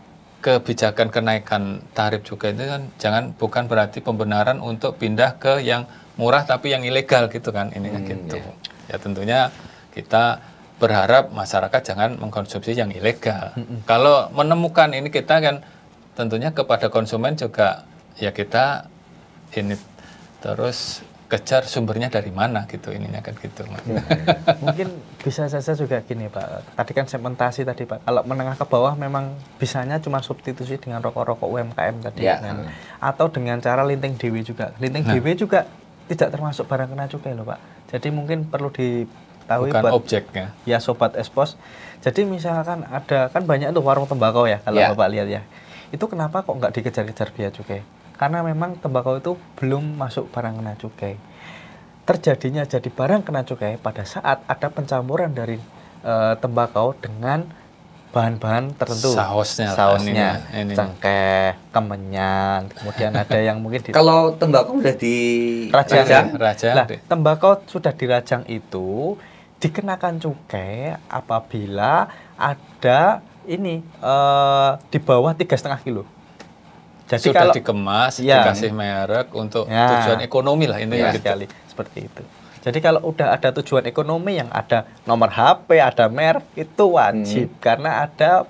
kebijakan kenaikan tarif cukai itu kan bukan berarti pembenaran untuk pindah ke yang murah tapi yang ilegal gitu kan, ininya gitu. Ya tentunya kita berharap masyarakat jangan mengkonsumsi yang ilegal. Kalau menemukan ini kita kan tentunya kepada konsumen juga ya kita ini terus kejar sumbernya dari mana gitu, ininya kan gitu. Mungkin bisa saja juga gini Pak, tadi kan segmentasi tadi Pak, kalau menengah ke bawah memang bisanya cuma substitusi dengan rokok-rokok UMKM tadi atau dengan cara linting DW juga. Linting DW juga tidak termasuk barang kena cukai loh Pak, jadi mungkin perlu diketahui bukan buat objeknya ya Sobat Espos. Jadi misalkan ada kan banyak tuh warung tembakau ya kalau Bapak lihat ya, itu kenapa kok nggak dikejar-kejar biaya cukai? Karena memang tembakau itu belum masuk barang kena cukai. Terjadinya jadi barang kena cukai pada saat ada pencampuran dari tembakau dengan bahan-bahan tertentu. Sausnya, cengkeh, kemenyan, kemudian ada yang mungkin kalau tembakau udah dirajang, nah, tembakau sudah dirajang itu dikenakan cukai apabila ada ini di bawah 3,5 kilo. Jadi sudah kalau dikemas, dikasih merek untuk tujuan ekonomi lah intinya sekali seperti itu. Jadi kalau udah ada tujuan ekonomi yang ada nomor HP, ada merek, itu wajib karena ada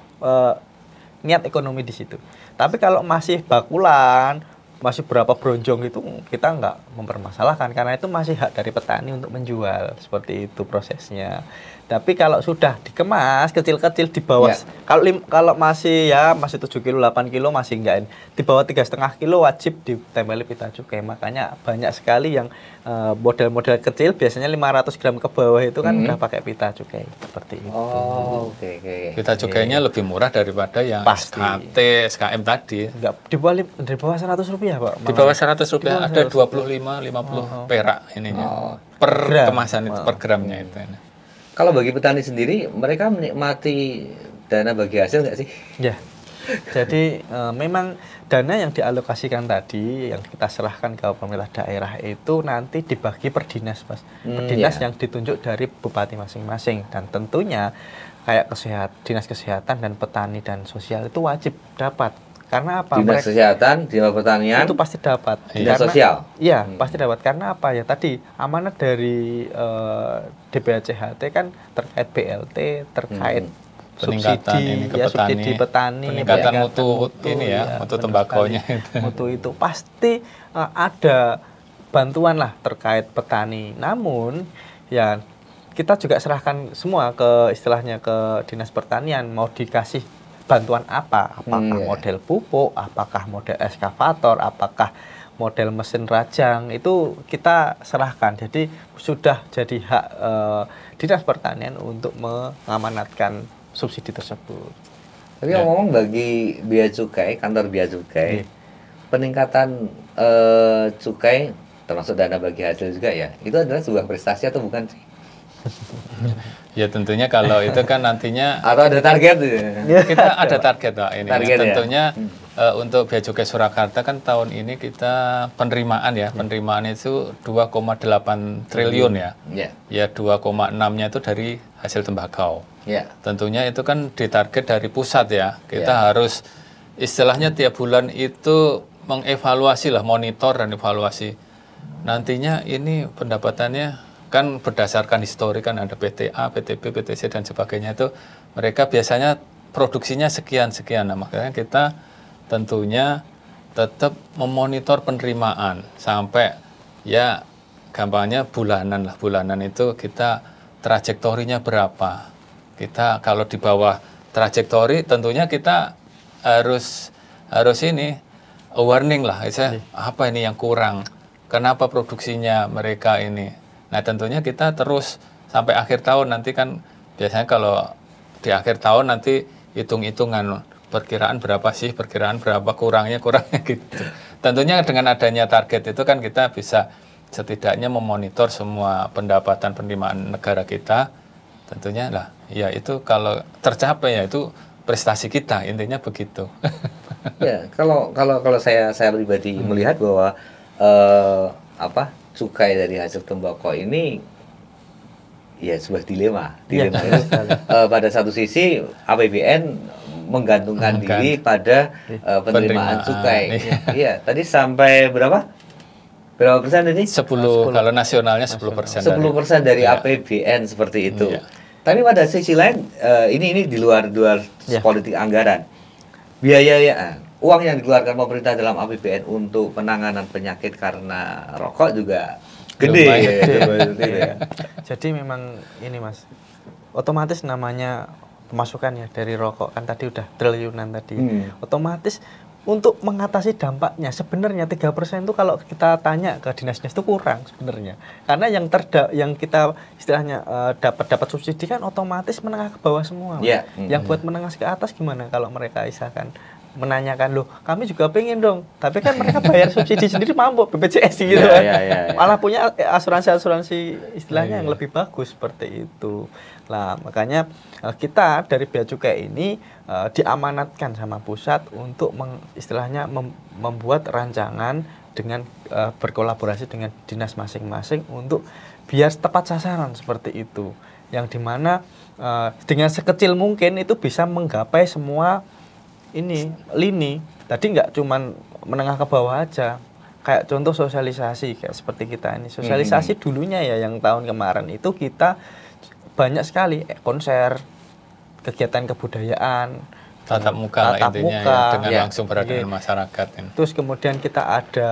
niat ekonomi di situ. Tapi kalau masih bakulan, masih berapa bronjong itu kita nggak mempermasalahkan karena itu masih hak dari petani untuk menjual, seperti itu prosesnya. Tapi kalau sudah dikemas kecil-kecil di bawah, kalau masih 7 kilo, 8 kilo masih enggak, di bawah 3,5 kilo wajib ditempeli pita cukai. Makanya banyak sekali yang model-model kecil biasanya 500 gram ke bawah itu kan udah pakai pita cukai seperti itu. Oh, oke. Pita cukainya lebih murah daripada yang SKT, SKM tadi. Enggak, di bawah 100 rupiah, Pak. Di bawah 100 rupiah ada 25-50 perak ininya. Per kemasan itu, per gramnya itu. Kalau bagi petani sendiri, mereka menikmati dana bagi hasil nggak sih? Ya, jadi memang dana yang dialokasikan tadi, yang kita serahkan ke pemerintah daerah itu nanti dibagi per dinas, Mas. Per dinas yang ditunjuk dari bupati masing-masing. Dan tentunya kayak dinas kesehatan dan petani dan sosial itu wajib dapat. Karena apa? Dinas kesehatan, dinas pertanian itu pasti dapat. Dinas sosial. Iya, pasti dapat. Karena apa ya? Tadi amanat dari DPHCHT kan terkait BLT, terkait subsidi, subsidi petani, peningkatan mutu ini mutu tembakonya. Mutu itu pasti ada bantuan lah terkait petani. Namun ya kita juga serahkan semua ke istilahnya ke dinas pertanian mau dikasih bantuan apa, apakah model pupuk, apakah model eskavator, apakah model mesin rajang, itu kita serahkan. Jadi sudah jadi hak dinas pertanian untuk mengamanatkan subsidi tersebut. Tapi ngomong bagi bea cukai, kantor bea cukai, peningkatan cukai termasuk dana bagi hasil juga ya, itu adalah sebuah prestasi atau bukan sih? Ya tentunya kalau itu kan nantinya atau ada target kita ada target Pak ini target, tentunya untuk Bea Cukai Surakarta kan tahun ini kita penerimaan itu 2,8 triliun ya 2,6-nya itu dari hasil tembakau. Tentunya itu kan ditarget dari pusat ya, kita harus istilahnya tiap bulan itu mengevaluasi lah, monitor dan evaluasi nantinya ini pendapatannya kan berdasarkan histori kan ada PTA, PTB, PTC dan sebagainya itu mereka biasanya produksinya sekian. Nah, makanya kita tentunya tetap memonitor penerimaan sampai ya gampangnya bulanan itu kita trajektorinya berapa. Kita kalau di bawah trajektori tentunya kita harus ini warning lah, apa ini yang kurang, kenapa produksinya mereka ini. Nah tentunya kita terus sampai akhir tahun nanti kan biasanya kalau di akhir tahun nanti hitung-hitungan perkiraan berapa kurangnya gitu. Tentunya dengan adanya target itu kan kita bisa setidaknya memonitor semua pendapatan penerimaan negara kita. Tentunya lah ya itu kalau tercapai ya itu prestasi kita, intinya begitu. Ya kalau saya pribadi melihat bahwa cukai dari hasil tembakau ini ya sebuah dilema itu pada satu sisi APBN menggantungkan diri pada penerimaan cukai. Iya, tadi sampai berapa persen tadi? 10 kalau nasionalnya 10%. 10% dari APBN seperti itu. Tapi pada sisi lain ini di luar politik anggaran. Biaya uang yang dikeluarkan pemerintah dalam APBN untuk penanganan penyakit karena rokok juga gede. Jadi memang ini Mas, otomatis namanya pemasukan ya dari rokok kan tadi udah triliunan tadi. Otomatis untuk mengatasi dampaknya sebenarnya 3% itu kalau kita tanya ke dinas-dinas itu kurang sebenarnya. Karena yang kita istilahnya dapat subsidi kan otomatis menengah ke bawah semua. Yang buat menengah ke atas gimana kalau mereka isahkan menanyakan, loh kami juga pengen dong, tapi kan mereka bayar subsidi sendiri mampu BPJS gitu kan, malah punya asuransi istilahnya yang lebih bagus seperti itu. Nah makanya kita dari Bea Cukai ini diamanatkan sama pusat untuk istilahnya membuat rancangan dengan berkolaborasi dengan dinas masing-masing untuk biar tepat sasaran seperti itu, yang dimana dengan sekecil mungkin itu bisa menggapai semua ini lini. Tadi nggak cuman menengah ke bawah aja, kayak contoh sosialisasi kayak seperti kita ini sosialisasi dulunya ya, yang tahun kemarin itu kita banyak sekali dengan kebudayaan, tatap muka ya, dengan langsung berada dengan masyarakat. Terus kemudian kita ada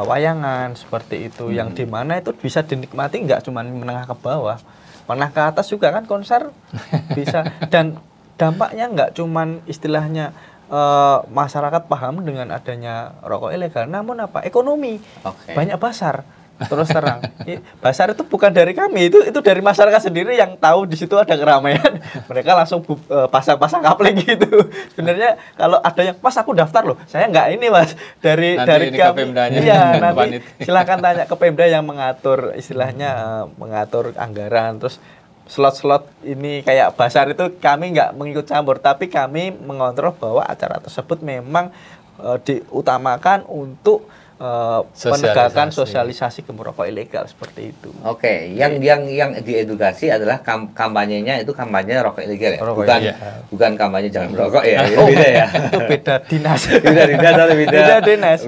wayangan seperti itu, yang dimana itu bisa dinikmati nggak cuma menengah ke bawah, menengah ke atas juga kan konser bisa. Dan dampaknya nggak cuma istilahnya masyarakat paham dengan adanya rokok ilegal, namun apa, ekonomi, banyak pasar. Terus terang, pasar itu bukan dari kami, itu dari masyarakat sendiri yang tahu di situ ada keramaian, mereka langsung pasang-pasang kapling gitu. Sebenarnya kalau ada yang, mas aku daftar loh, saya nggak ini mas dari kami, iya nanti silakan tanya ke Pemda yang mengatur istilahnya mengatur anggaran. Terus slot-slot ini kayak basar itu kami nggak mengikut campur, tapi kami mengontrol bahwa acara tersebut memang diutamakan untuk menegakkan sosialisasi ke merokok ilegal seperti itu. Yang diedukasi adalah kampanyenya itu kampanye rokok ilegal ya, bukan kampanye jangan merokok ya. Beda ya. Itu beda dinas. beda dinas.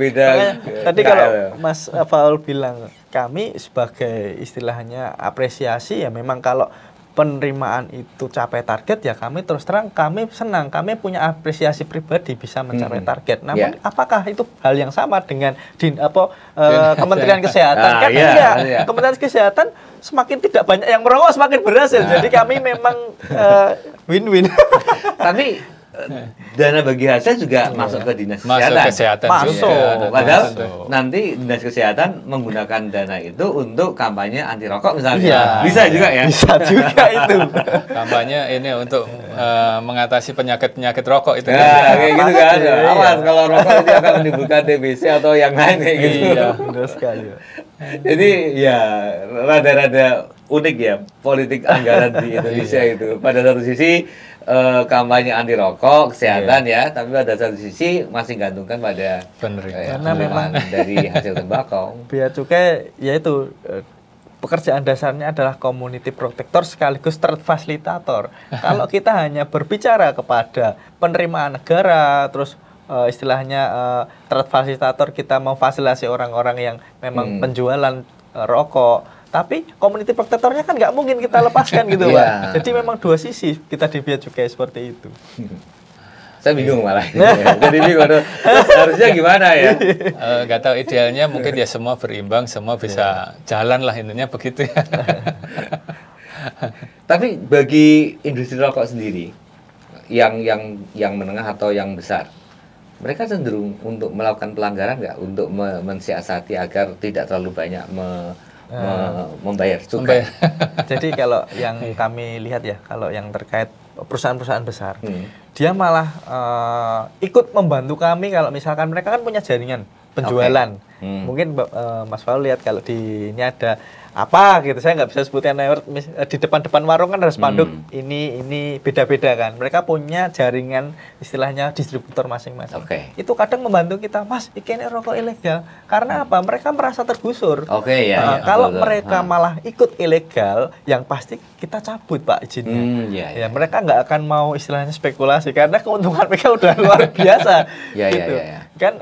Tadi kalau Mas Faul bilang, kami sebagai istilahnya apresiasi ya, memang kalau penerimaan itu capai target ya kami terus terang kami senang, kami punya apresiasi pribadi bisa mencapai target. Namun apakah itu hal yang sama dengan Kementerian Kesehatan? Kementerian Kesehatan semakin tidak banyak yang merokok semakin berhasil. Jadi kami memang win-win. Tapi dana bagi hasil juga masuk ke dinas kesehatan. Padahal nanti dinas kesehatan menggunakan dana itu untuk kampanye anti rokok misalnya. Bisa juga ya. Bisa juga itu. Kampanye ini untuk mengatasi penyakit rokok itu. Kayak gitu kan. Awas kalau rokok itu akan menimbulkan TBC atau yang lain kayak gitu. Iya, benar sekali. Jadi ya rada-rada unik ya politik anggaran di Indonesia itu. Pada satu sisi kampanye anti rokok, kesehatan ya, tapi pada satu sisi masih gantungkan pada karena memang dari hasil tembakau. Bea Cukai yaitu pekerjaan dasarnya adalah community protector sekaligus third facilitator. Kalau kita hanya berbicara kepada penerimaan negara, terus istilahnya third facilitator, kita memfasilitasi orang-orang yang memang penjualan rokok, tapi community protectornya kan nggak mungkin kita lepaskan gitu Pak. Jadi memang dua sisi kita di Bea Cukai seperti itu. Saya bingung malah. Jadi bingung. Harusnya gimana ya? Nggak tahu, idealnya mungkin ya semua berimbang, semua bisa jalan lah, intinya begitu ya. Tapi bagi industri rokok sendiri, yang menengah atau yang besar, mereka cenderung untuk melakukan pelanggaran nggak, untuk mensiasati agar tidak terlalu banyak membayar cukai. Jadi kalau yang kami lihat ya, kalau yang terkait perusahaan-perusahaan besar, dia malah ikut membantu kami. Kalau misalkan mereka kan punya jaringan penjualan, mungkin Mas Faul lihat kalau di ini ada apa gitu, saya nggak bisa sebutkan di depan-depan warung kan ada spanduk ini beda-beda kan, mereka punya jaringan istilahnya distributor masing-masing. Itu kadang membantu kita, mas ini rokok ilegal, karena apa, mereka merasa tergusur. Kalau mereka malah ikut ilegal, yang pasti kita cabut Pak izinnya. Ya mereka nggak akan mau istilahnya spekulasi, karena keuntungan mereka udah luar biasa. Gitu. Kan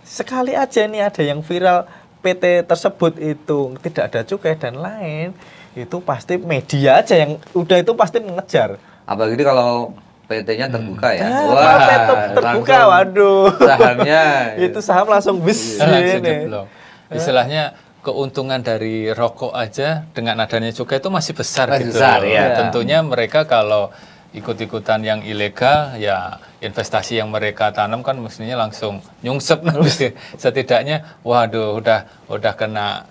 sekali aja nih ada yang viral PT tersebut itu tidak ada cukai dan lain, itu pasti media aja yang udah itu pasti mengejar. Apalagi kalau PT-nya terbuka ya. Terbuka, waduh. Sahamnya itu saham langsung bis. Istilahnya keuntungan dari rokok aja dengan adanya cukai itu masih besar gitu. Tentunya mereka kalau ikut-ikutan yang ilegal, ya investasi yang mereka tanam kan mestinya langsung nyungsep. Setidaknya waduh udah kena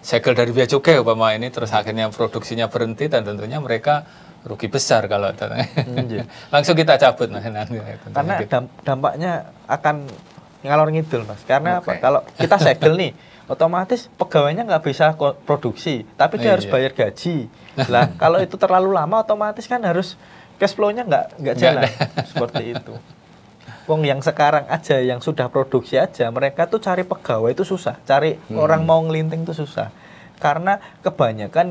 segel dari Bea Cukai umpama ini, terus akhirnya produksinya berhenti, dan tentunya mereka rugi besar kalau langsung kita cabut Mas. Karena dampaknya akan ngalor ngidul Mas. Karena apa? Kalau kita segel nih, otomatis pegawainya nggak bisa produksi, tapi dia harus bayar gaji. Lah kalau itu terlalu lama, otomatis kan harus cash flow-nya nggak jalan seperti itu. Wong yang sekarang aja yang sudah produksi aja, mereka tuh cari pegawai itu susah, cari orang mau ngelinting itu susah. Karena kebanyakan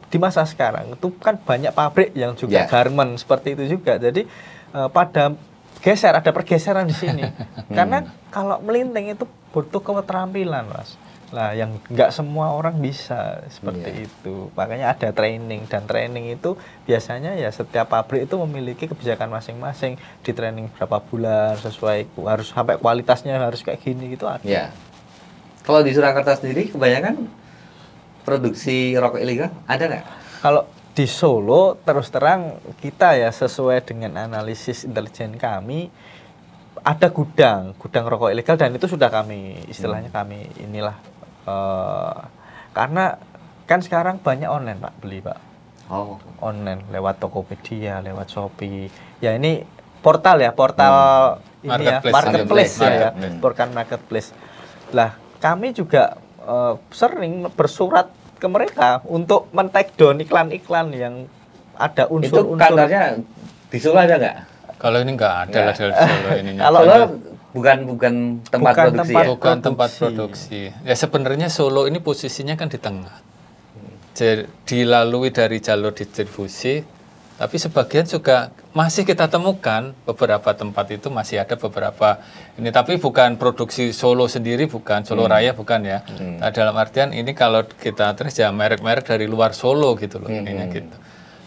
di masa sekarang itu kan banyak pabrik yang juga garment seperti itu juga. Jadi pada ada pergeseran di sini. Karena kalau melinting itu butuh keterampilan, Mas. Lah yang nggak semua orang bisa seperti itu. Makanya ada training, dan training itu biasanya ya setiap pabrik itu memiliki kebijakan masing-masing. Di training berapa bulan sesuai, harus sampai kualitasnya harus kayak gini gitu ada. Ya. Kalau di Surakarta sendiri kebanyakan produksi rokok ilegal ada nggak? Kalau di Solo terus terang kita ya sesuai dengan analisis intelijen kami ada gudang rokok ilegal, dan itu sudah kami istilahnya kami inilah karena kan sekarang banyak online Pak beli Pak. Online lewat Tokopedia, lewat Shopee. Ya ini portal ya, ini ya marketplace ya, portal marketplace. Lah kami juga sering bersurat ke mereka untuk men-take down iklan-iklan yang ada unsur-unsur. Itu kantornya di Solo ada nggak? Kalau ini nggak ada lah di Solo ininya. Kalau bukan tempat produksi. Bukan tempat produksi. Ya sebenarnya Solo ini posisinya kan di tengah. Jadi dilalui dari jalur distribusi, tapi sebagian juga masih kita temukan beberapa tempat itu masih ada beberapa ini, tapi bukan produksi Solo sendiri, bukan Solo Raya, bukan ya. Nah, dalam artian ini kalau kita terus ya merek-merek dari luar Solo gitu loh ininya gitu.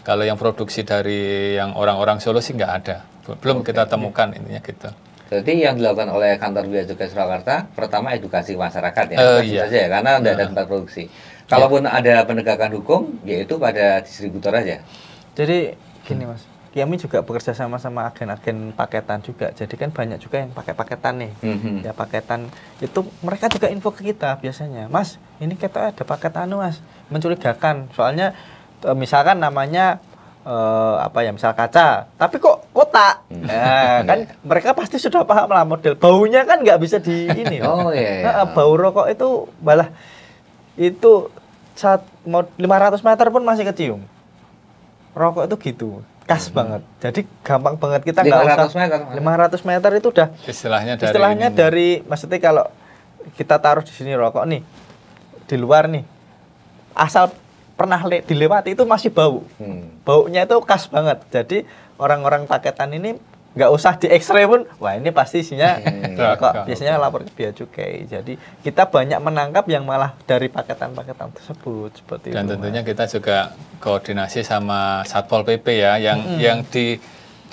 Kalau yang produksi dari yang orang-orang Solo sih nggak ada, belum kita temukan ininya gitu. Jadi yang dilakukan oleh kantor Bea Cukai Surakarta pertama edukasi masyarakat ya, iya. saja ya, karena tidak ada tempat produksi. Kalaupun ada penegakan hukum, yaitu pada distributor aja. Jadi gini Mas, kami juga bekerja sama agen-agen paketan juga. Jadi kan banyak juga yang pakai paketan nih. Ya paketan itu mereka juga info ke kita biasanya. Mas, ini kita ada paket Mas, mencurigakan. Soalnya misalkan namanya misal kaca, tapi kok kotak. Nah, kan mereka pasti sudah paham lah model. Baunya kan nggak bisa di ini. Bau rokok itu malah itu 500 meter pun masih kecium. Rokok itu gitu, khas banget. Jadi gampang banget kita nggak usah 500 meter itu udah istilahnya dari maksudnya kalau kita taruh di sini rokok nih di luar nih, asal pernah dilewati itu masih bau. Baunya itu khas banget. Jadi orang-orang paketan ini nggak usah di X-ray pun, wah ini pasti isinya rokok. Biasanya lapor ke Bea Cukai. Jadi kita banyak menangkap yang malah dari paketan-paketan tersebut seperti dan itu. Dan tentunya kita juga koordinasi sama Satpol PP ya, yang di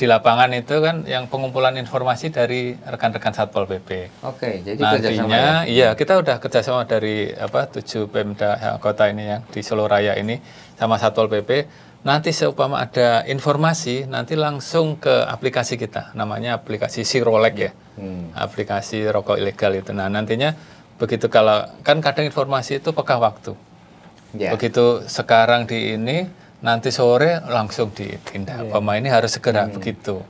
lapangan itu kan yang pengumpulan informasi dari rekan-rekan Satpol PP. Oke, jadi nantinya iya kita udah kerjasama dari 7 Pemda kota ini yang di Solo Raya ini sama Satpol PP. Nanti seumpama ada informasi, nanti langsung ke aplikasi kita, namanya aplikasi Sirolek ya, aplikasi rokok ilegal itu. Nah nantinya begitu kalau kan kadang informasi itu peka waktu, begitu sekarang di ini, nanti sore langsung ditindak. Ini harus segera begitu,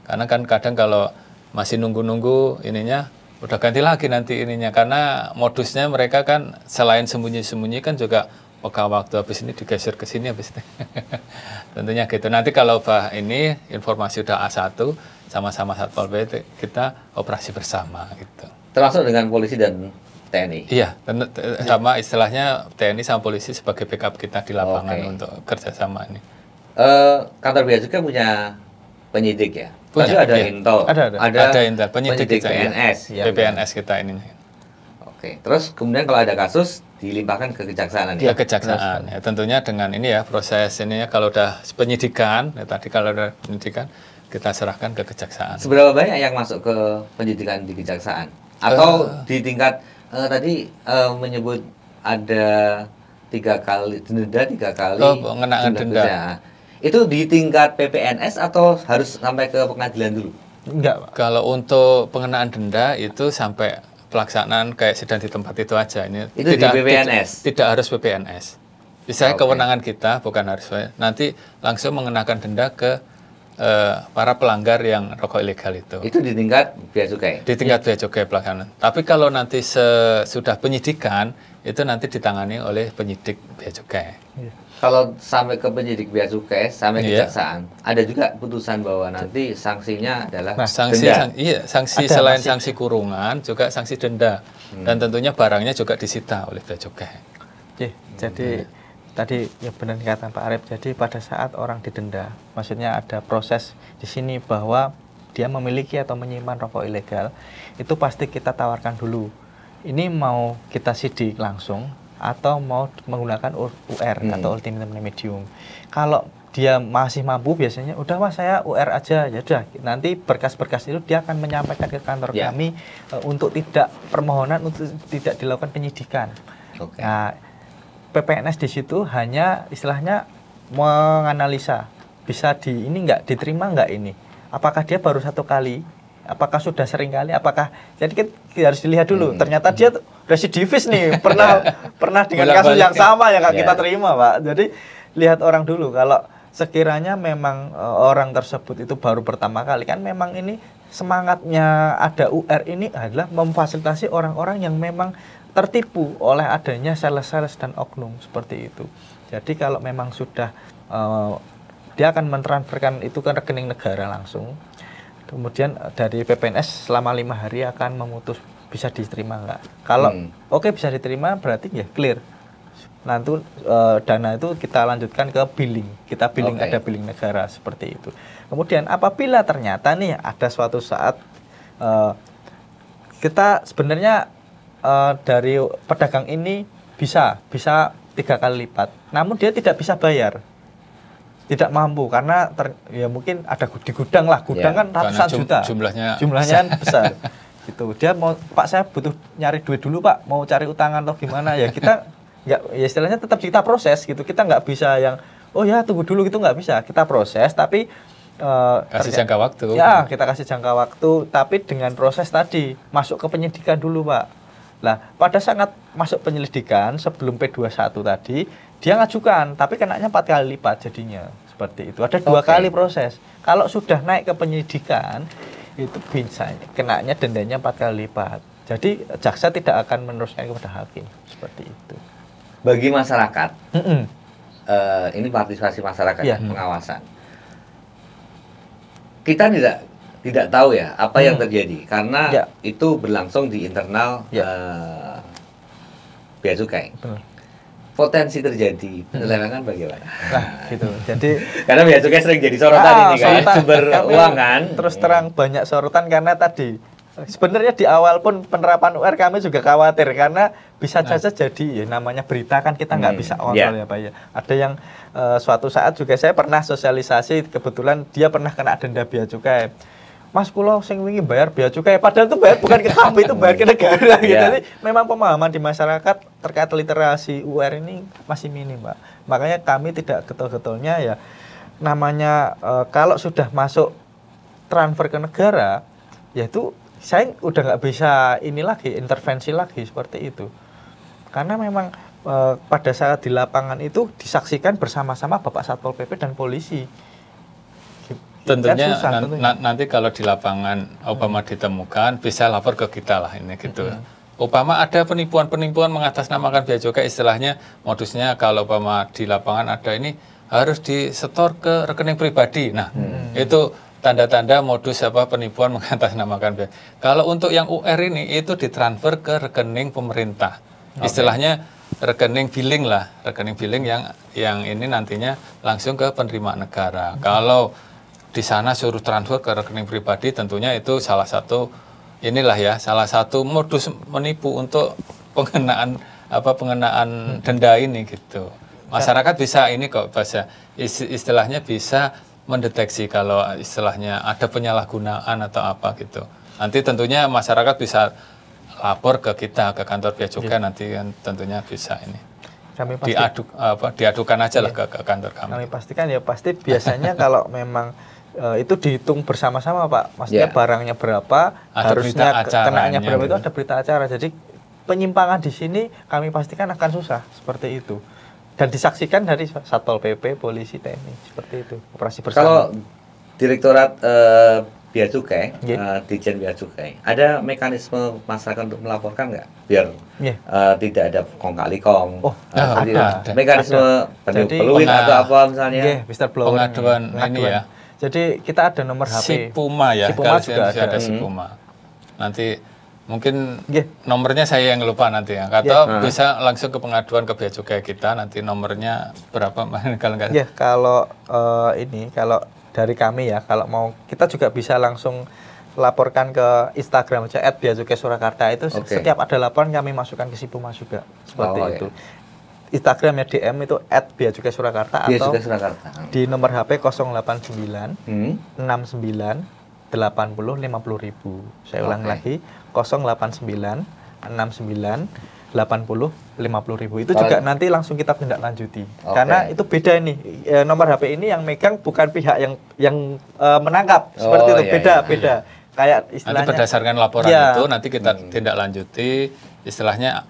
karena kan kadang kalau masih nunggu-nunggu ininya, udah ganti lagi nanti ininya, karena modusnya mereka kan selain sembunyi-sembunyi kan juga peka waktu, habis ini digeser ke sini, habis ini. Tentunya gitu. Nanti kalau ini informasi udah A1 sama-sama Satpol PP kita operasi bersama gitu. Termasuk dengan polisi dan TNI. Iya, sama istilahnya TNI sama polisi sebagai backup kita di lapangan untuk kerjasama ini. Kantor Bea Cukai punya penyidik ya? Punya, ada Intel. Ada Intel, penyidik PPNS. Ya. PPNS kita ini. Oke, terus kemudian kalau ada kasus dilimpahkan ke kejaksaan ya? Kejaksaan. Ya, tentunya dengan ini ya proses ini ya, kalau udah penyidikan, ya tadi kalau udah penyidikan kita serahkan ke kejaksaan. Seberapa banyak yang masuk ke penyidikan di kejaksaan? Atau di tingkat tadi menyebut ada 3 kali denda, 3 kali pengenaan denda. Itu di tingkat PPNS atau harus sampai ke pengadilan dulu? Enggak, Pak. Kalau untuk pengenaan denda itu sampai pelaksanaan kayak sedang di tempat itu aja. Ini itu tidak, di PPNS? Tidak harus PPNS. Misalnya kewenangan kita bukan harus nanti langsung mengenakan denda ke para pelanggar yang rokok ilegal itu. Itu di tingkat bea cukai. Di tingkat bea cukai pelaksanaan. Tapi kalau nanti sudah penyidikan itu nanti ditangani oleh penyidik bea cukai. Kalau sampai ke penyidik bea cukai sampai kejaksaan, ada juga putusan bahwa nanti sanksinya adalah denda. Sanksi selain sanksi kurungan juga sanksi denda. Dan tentunya barangnya juga disita oleh bea cukai. Jadi tadi ya benar kata Pak Arif. Jadi pada saat orang didenda, maksudnya ada proses di sini bahwa dia memiliki atau menyimpan rokok ilegal, itu pasti kita tawarkan dulu. Ini mau kita sidik langsung atau mau menggunakan UR atau ultimate medium. Kalau dia masih mampu biasanya udah Mas saya UR aja, ya udah nanti berkas-berkas itu dia akan menyampaikan ke kantor kami untuk tidak permohonan untuk tidak dilakukan penyidikan. Nah, PPNS di situ hanya istilahnya menganalisa bisa ini nggak diterima nggak ini, apakah dia baru satu kali, apakah sudah sering kali, apakah jadi kita harus dilihat dulu ternyata dia residivis nih pernah dengan kasus yang sama yang kita terima Pak. Jadi lihat orang dulu, kalau sekiranya memang orang tersebut itu baru pertama kali, kan memang ini semangatnya ada UR ini adalah memfasilitasi orang-orang yang memang tertipu oleh adanya sales-sales dan oknum seperti itu. Jadi kalau memang sudah dia akan mentransferkan itu ke rekening negara langsung. Kemudian dari PPNS selama 5 hari akan memutus bisa diterima enggak. Kalau oke bisa diterima berarti ya clear. Nanti dana itu kita lanjutkan ke billing. Kita billing ada billing negara seperti itu. Kemudian apabila ternyata nih ada suatu saat kita sebenarnya dari pedagang ini bisa 3 kali lipat, namun dia tidak bisa bayar, tidak mampu karena ya mungkin ada di gudang lah, kan ratusan juta jumlahnya kan besar gitu. Dia mau Pak saya butuh nyari duit dulu Pak, mau cari utangan atau gimana, ya kita nggak, ya istilahnya tetap kita proses gitu. Kita nggak bisa yang oh ya tunggu dulu gitu, nggak bisa. Kita proses tapi kasih jangka waktu. Ya kita kasih jangka waktu, tapi dengan proses tadi masuk ke penyidikan dulu Pak. Nah, pada saat masuk penyelidikan sebelum P21 tadi, dia ngajukan, tapi kenanya 4 kali lipat jadinya. Seperti itu. Ada 2 kali proses. Kalau sudah naik ke penyidikan, itu bisa kenanya dendanya 4 kali lipat. Jadi jaksa tidak akan meneruskan kepada hakim. Seperti itu. Bagi masyarakat, ini partisipasi masyarakat, pengawasan. Kita tidak tahu ya apa yang terjadi karena itu berlangsung di internal bea cukai. Potensi terjadi penyelewengan bagaimana? Nah, gitu. Jadi karena bea cukai sering jadi sorotan ini kan sumber uangan. Terus terang banyak sorotan karena tadi sebenarnya di awal pun penerapan UR kami juga khawatir karena bisa saja jadi ya namanya berita kan kita nggak bisa kontrol ya Pak ya. Ada yang suatu saat juga saya pernah sosialisasi, kebetulan dia pernah kena denda bea cukai. Mas kulo sing wingi bayar bea cukai, padahal itu bayar bukan ke kami, itu bayar ke negara gitu. Jadi memang pemahaman di masyarakat terkait literasi UR ini masih minim, Pak. Makanya kami tidak getol-getolnya ya namanya kalau sudah masuk transfer ke negara, ya itu saya udah nggak bisa ini lagi, intervensi lagi seperti itu. Karena memang pada saat di lapangan itu disaksikan bersama-sama Bapak Satpol PP dan polisi. Tentunya, nanti kalau di lapangan Obama ditemukan bisa lapor ke kita lah ini gitu. Obama ada penipuan-penipuan mengatasnamakan bea cukai, istilahnya modusnya kalau Obama di lapangan ada ini harus disetor ke rekening pribadi. Nah, itu tanda-tanda modus penipuan mengatasnamakan bea. Kalau untuk yang UR ini itu ditransfer ke rekening pemerintah. Istilahnya rekening billing lah, rekening billing yang ini nantinya langsung ke penerimaan negara. Kalau di sana suruh transfer ke rekening pribadi, tentunya itu salah satu salah satu modus menipu untuk pengenaan denda ini gitu. Masyarakat bisa ini kok bahasa istilahnya bisa mendeteksi kalau istilahnya ada penyalahgunaan atau apa gitu. Nanti tentunya masyarakat bisa lapor ke kita, ke kantor bea cukai, nanti kan tentunya bisa ini. Kami diadukan aja lah ke kantor kami. Kami pastikan ya pasti biasanya kalau memang itu dihitung bersama-sama Pak. Maksudnya barangnya berapa, harusnya kenanya berapa gitu. Itu ada berita acara. Jadi penyimpangan di sini kami pastikan akan susah seperti itu. Dan disaksikan dari Satpol PP, polisi, TNI, seperti itu. Operasi bersama. Kalau Direktorat Bea Cukai, Ditjen Bea Cukai, ada mekanisme masyarakat untuk melaporkan nggak? Biar tidak ada kong kali kong. Ada. Mekanisme peluit atau apa misalnya? Pengaduan ini ya. Jadi kita ada nomor HP. Sipuma ya. Sipuma juga ada. Sipuma. Nanti mungkin nomornya saya yang lupa nanti ya. Atau bisa langsung ke pengaduan ke Bea Cukai kita. Nanti nomornya berapa? Kalau nggak. Kalau kalau dari kami ya, kalau mau kita juga bisa langsung laporkan ke Instagram aja @beacukai_surakarta itu. Setiap ada laporan kami masukkan ke Sipuma juga seperti itu. Instagram ya DM itu @beacukai_surakarta atau di nomor HP 089 69 80 50 ribu. Saya ulang lagi 089 69 80 50 ribu. Itu juga nanti langsung kita tindak lanjuti. Karena itu beda nih, nomor HP ini yang megang bukan pihak yang menangkap, seperti itu, beda. Kayak istilahnya nanti berdasarkan laporan itu nanti kita tindak lanjuti, istilahnya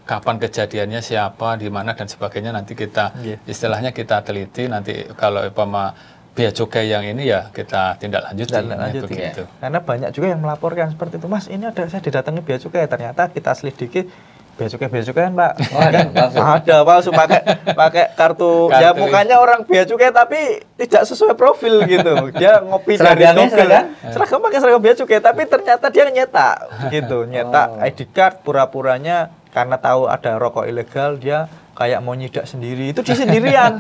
kapan kejadiannya, siapa, di mana dan sebagainya, nanti kita istilahnya kita teliti, nanti kalau Bea Cukai yang ini ya kita tindak lanjuti. Begitu. Karena banyak juga yang melaporkan seperti itu, Mas, ini ada saya didatangi Bea Cukai, ternyata kita selidiki Bea Cukai kan, Pak. Ada palsu, pakai kartu. Ya mukanya orang Bea Cukai tapi tidak sesuai profil gitu. Dia ngopi dari novel kan. Seragam pakai seragam Bea Cukai tapi ternyata dia nyetak gitu. Nyetak ID card pura-puranya karena tahu ada rokok ilegal, dia kayak mau nyidak sendiri. Itu dia sendirian.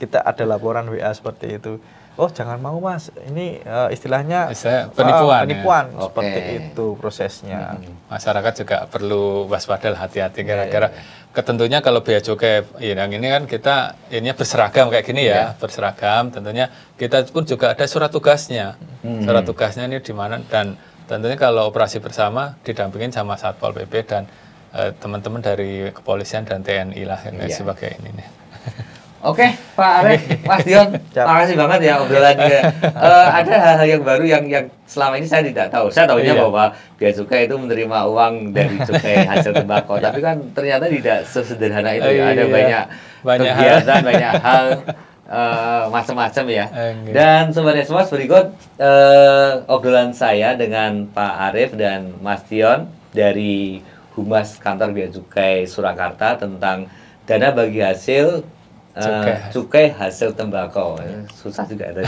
Kita ada laporan WA seperti itu. Oh, jangan mau, Mas. Ini istilahnya penipuan seperti itu prosesnya. Masyarakat juga perlu waspada, hati-hati kira-kira. Tentunya kalau Bea Cukai yang ini kan kita ini berseragam kayak gini ya, berseragam. Tentunya kita pun juga ada surat tugasnya. Surat tugasnya ini di mana, dan tentunya kalau operasi bersama didampingin sama Satpol PP dan teman-teman dari kepolisian dan TNI lah sebagai ini nih. Oke, Pak Arif, Mas Dion, makasih banget ya obrolannya. Ada hal-hal yang baru yang selama ini saya tidak tahu. Saya tahunya bahwa Bea Cukai itu menerima uang dari cukai hasil tembakau, tapi kan ternyata tidak sesederhana itu ya. Ada banyak kegiatan, banyak hal macam-macam ya. Dan Sobat Esmos, berikut obrolan saya dengan Pak Arif dan Mas Dion dari Humas Kantor Bea Cukai Surakarta tentang dana bagi hasil cukai hasil tembakau, susah juga tadi.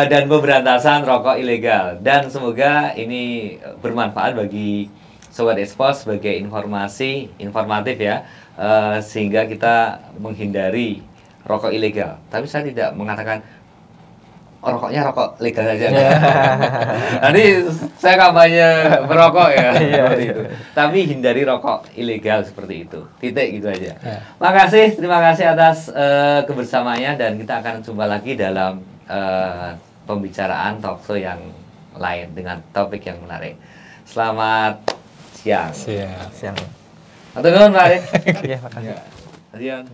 Dan pemberantasan rokok ilegal. Dan semoga ini bermanfaat bagi Sobat Expos sebagai informatif ya, sehingga kita menghindari rokok ilegal. Tapi saya tidak mengatakan rokoknya rokok legal saja. Nanti saya kampanye merokok ya, seperti itu. Tapi hindari rokok ilegal seperti itu. Titik gitu aja. Makasih, terima kasih atas kebersamaannya, dan kita akan jumpa lagi dalam pembicaraan talkshow yang lain dengan topik yang menarik. Selamat siang. Siang. Atau Pak Arif. Iya, makasih. Adian.